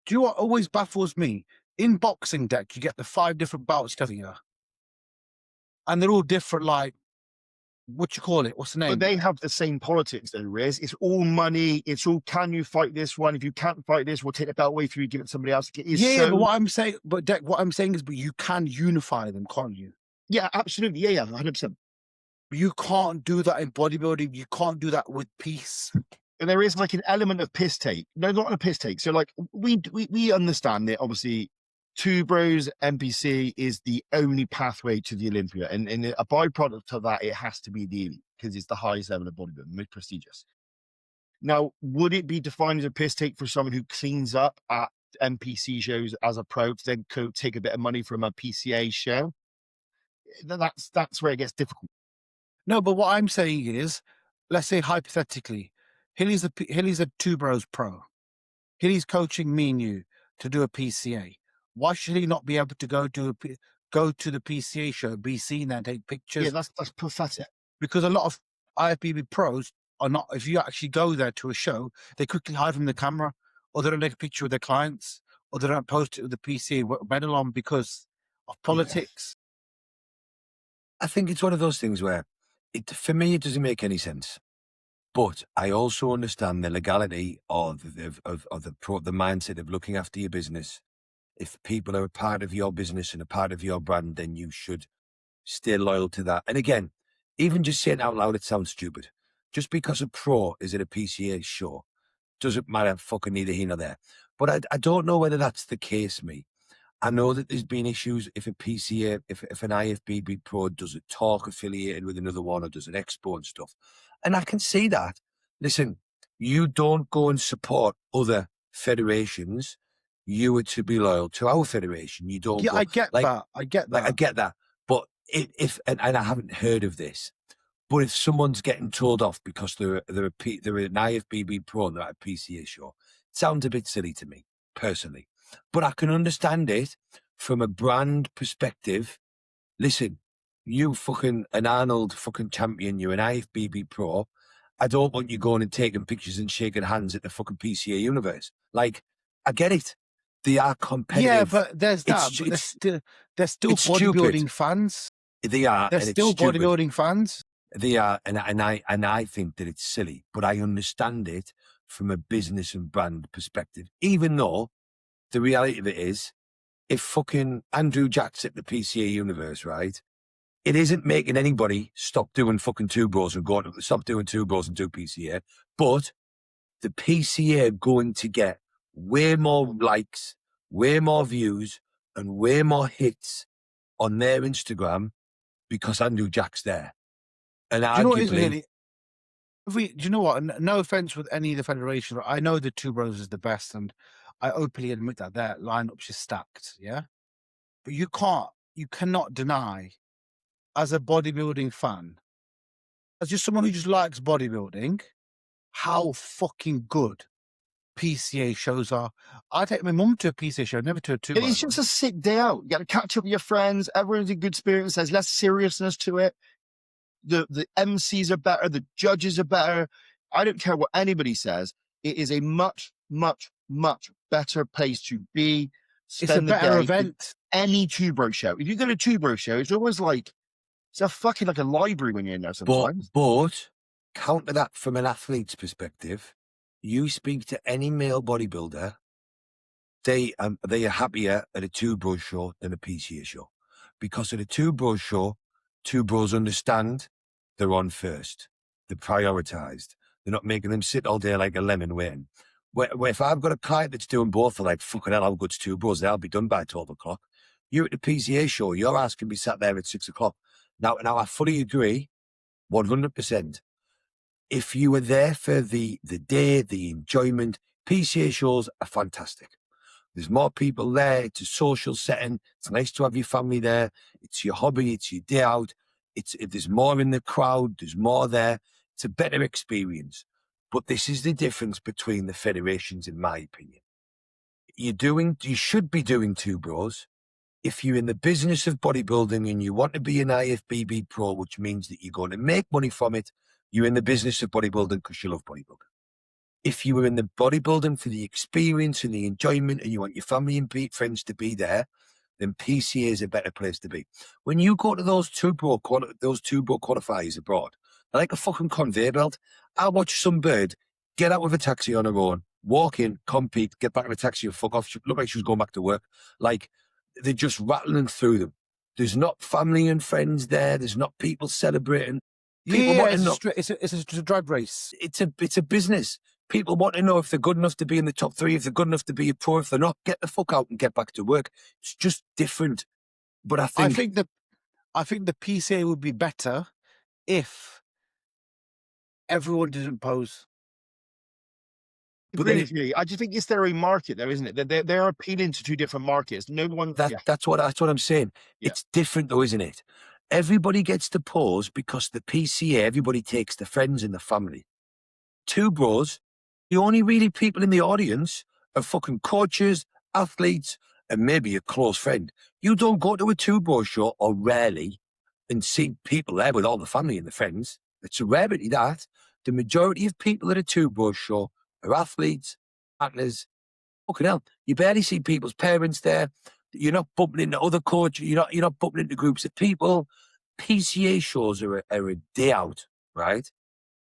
Do you know what always baffles me? In Boxing Deck, you get the 5 different bouts here. And they're all different, like, what you call it? What's the name? But they have the same politics though, Riz. It's all money. It's all, can you fight this one? If you can't fight this, we'll take the belt away from you, give it to somebody else. But what I'm saying, Deck, what I'm saying is, but you can unify them, can't you? Yeah, absolutely. Yeah, 100%. But you can't do that in bodybuilding. You can't do that with peace. And there is like an element of piss take. No, not a piss take. So like we understand that obviously two bros NPC is the only pathway to the Olympia. And a byproduct of that, it has to be the elite because it's the highest level of bodybuilding, most prestigious. Now, would it be defined as a piss take for someone who cleans up at NPC shows as a pro to then take a bit of money from a PCA show? That's where it gets difficult. No, but what I'm saying is, let's say hypothetically, Hilly's a two bros pro. Hilly's coaching me and you to do a PCA. Why should he not be able to go to the PCA show, be seen there and take pictures? Yeah, that's pathetic. Because a lot of IFBB pros are not. If you actually go there to a show, they quickly hide from the camera, or they don't take a picture with their clients, or they don't post it with the PCA medal on because of politics. I think it's one of those things where, for me, it doesn't make any sense. But I also understand the legality of the mindset of looking after your business. If people are a part of your business and a part of your brand, then you should stay loyal to that. And again, even just saying it out loud, it sounds stupid. Just because a pro is at a PCA show doesn't matter fucking neither here nor there. But I don't know whether that's the case, me. I know that there's been issues if a PCA, if an IFBB pro does a talk affiliated with another one or does an expo and stuff. And I can see that. Listen, you don't go and support other federations. You are to be loyal to our federation. You don't. Yeah, go, I get that. I get that. But if and I haven't heard of this, but if someone's getting told off because they're an IFBB pro and they're at a PCA show, it sounds a bit silly to me personally. But I can understand it from a brand perspective. Listen, you fucking an Arnold fucking champion, you're an IFBB pro. I don't want you going and taking pictures and shaking hands at the fucking PCA universe. Like, I get it. They are competitive. Yeah, but there's that. But they're still bodybuilding fans. They are. They're still bodybuilding fans. They are, and I think that it's silly, but I understand it from a business and brand perspective. Even though the reality of it is, if fucking Andrew Jack's at the PCA universe, right, it isn't making anybody stop doing fucking two bros and stop doing two bros and do PCA. But the PCA are going to get way more likes, way more views, and way more hits on their Instagram because Andrew Jack's there. And Do you know what it is, arguably, really? Do you know what? No offense with any of the federations, but I know the Two Bros is the best, and I openly admit that their lineups is stacked. Yeah, but you cannot deny, as a bodybuilding fan, as just someone who just likes bodybuilding, how fucking good PCA shows are. I take my mum to a PCA show, never to a Two It's Bros. just a sick day out. You got to catch up with your friends. Everyone's in good spirits. There's less seriousness to it. The MCs are better. The judges are better. I don't care what anybody says. It is a much, much, much better place to be. It's a better event. Any Two Bro show. If you go to a Two Bro show, it's always like, it's a fucking like a library when you're in there sometimes. But counter that from an athlete's perspective, you speak to any male bodybuilder, they are happier at a Two Bros show than a PCA show. Because at a Two Bros show, Two Bros understand they're on first. They're prioritized. They're not making them sit all day like a lemon waiting. Where if I've got a client that's doing both, they're like, fucking hell, how good's Two Bros? They'll be done by 12 o'clock. You're at the PCA show, your ass can be sat there at 6 o'clock. Now I fully agree, 100%. If you were there for the day, the enjoyment, PCA shows are fantastic. There's more people there. It's a social setting. It's nice to have your family there. It's your hobby. It's your day out. There's more in the crowd. There's more there. It's a better experience. But this is the difference between the federations, in my opinion. You should be doing Two Bros if you're in the business of bodybuilding and you want to be an IFBB pro, which means that you're going to make money from it. You're in the business of bodybuilding because you love bodybuilding. If you were in the bodybuilding for the experience and the enjoyment and you want your family and friends to be there, then PCA is a better place to be. When you go to those Two Bro qualifiers abroad, they're like a fucking conveyor belt. I watch some bird get out of a taxi on her own, walk in, compete, get back in a taxi and fuck off. She looked like she was going back to work. Like, they're just rattling through them. There's not family and friends there. There's not people celebrating. People want to know. It's a drag race. It's a business. People want to know if they're good enough to be in the top 3, if they're good enough to be a pro. If they're not, get the fuck out and get back to work. It's just different. But I think the PCA would be better if everyone didn't pose. But I just think it's their own market, though, isn't it? They're appealing to two different markets. No one. That's what I'm saying. Yeah. It's different, though, isn't it? Everybody gets to pose because the PCA. Everybody takes the friends and the family. Two Bros, the only really people in the audience are fucking coaches, athletes, and maybe a close friend. You don't go to a Two Bros show, or rarely, and see people there with all the family and the friends. It's a rarity that. The majority of people at a Two Bros show are athletes, partners. Fucking hell, you barely see people's parents there. You're not bumping into other coaches. You're not bumping into groups of people. PCA shows are a day out, right?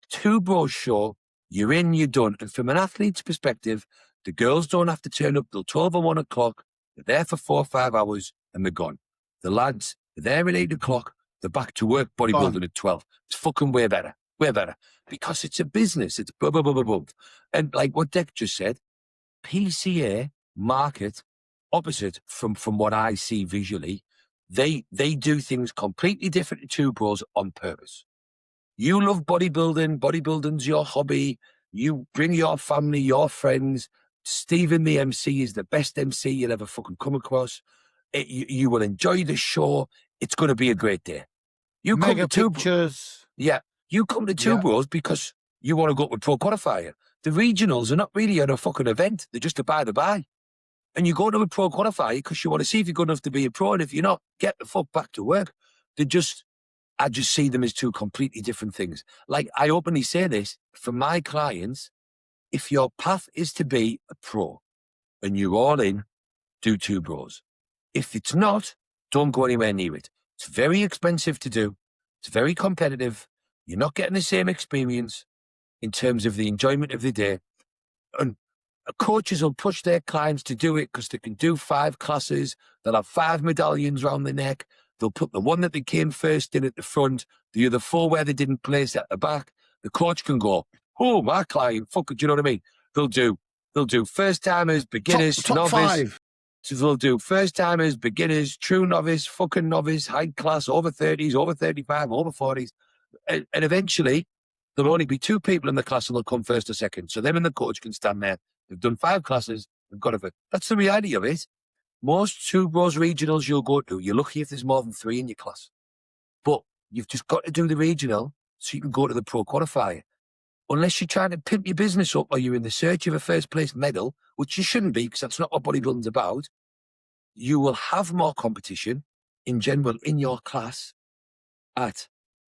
Two Bros show, you're in, you're done. And from an athlete's perspective, the girls don't have to turn up till 12 or 1 o'clock. They're there for 4 or 5 hours and they're gone. The lads, they're there at 8 o'clock. They're back to work bodybuilding at 12. It's fucking way better. Way better. Because it's a business. It's blah, blah, blah, blah, blah. And like what Dick just said, PCA market, opposite from what I see visually, they do things completely different to Two Bros on purpose. You love bodybuilding. Bodybuilding's your hobby. You bring your family, your friends. Stephen, the MC, is the best MC you'll ever fucking come across. You will enjoy the show. It's going to be a great day. You Mega come to pictures. you come to Two Bros because you want to go to a pro qualifier. The regionals are not really a fucking event. They're just a by the by. And you go to a pro qualifier because you want to see if you're good enough to be a pro. And if you're not, get the fuck back to work. I just see them as two completely different things. Like, I openly say this for my clients, if your path is to be a pro and you're all in, do Two Bros. If it's not, don't go anywhere near it. It's very expensive to do. It's very competitive. You're not getting the same experience in terms of the enjoyment of the day. And coaches will push their clients to do it because they can do 5 classes. They'll have 5 medallions around the neck. They'll put the one that they came first in at the front, the other 4 where they didn't place at the back. The coach can go, oh, my client, fuck, do you know what I mean? They'll do first timers, beginners, top novice. 5. So they'll do first timers, beginners, true novice, fucking novice, high class, over 30s, over 35, over 40s. And eventually, there'll only be 2 people in the class and they'll come first or second. So them and the coach can stand there. They've done 5 classes. They've got it. That's the reality of it. Most 2 Bros regionals you'll go to, you're lucky if there's more than 3 in your class. But you've just got to do the regional so you can go to the pro qualifier. Unless you're trying to pimp your business up or you're in the search of a first place medal, which you shouldn't be because that's not what bodybuilding's about, you will have more competition in general in your class at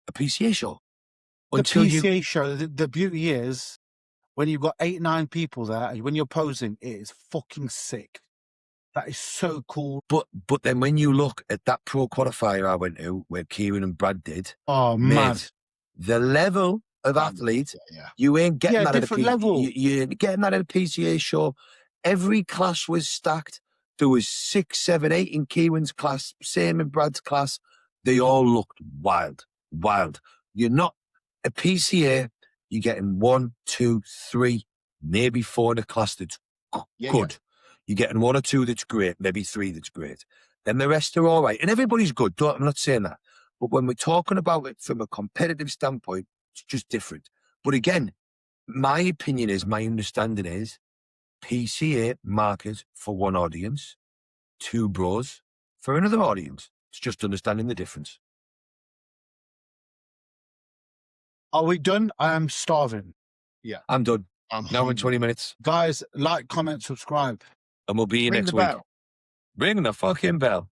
a PCA show. The PCA show, the beauty is when you've got 8, 9 people there, and when you're posing, it is fucking sick. That is so cool. But then when you look at that pro qualifier I went to, where Kieran and Brad did, oh man, the level of athlete, you ain't getting that at a level. You ain't getting that at a PCA show. Every class was stacked. There was 6, 7, 8 in Kieran's class, same in Brad's class. They all looked wild. You're not a PCA. You're getting 1, 2, 3, maybe 4 in a class that's good. Yeah. You're getting 1 or 2 that's great, maybe 3 that's great. Then the rest are all right. And everybody's good. I'm not saying that. But when we're talking about it from a competitive standpoint, it's just different. But again, my opinion is, my understanding is, PCA market for one audience, 2 Bros for another audience. It's just understanding the difference. Are we done? I am starving. Yeah. I'm done. I'm now in 20 minutes. Guys, like, comment, subscribe. And we'll be here next week. Bell. Ring the fucking bell.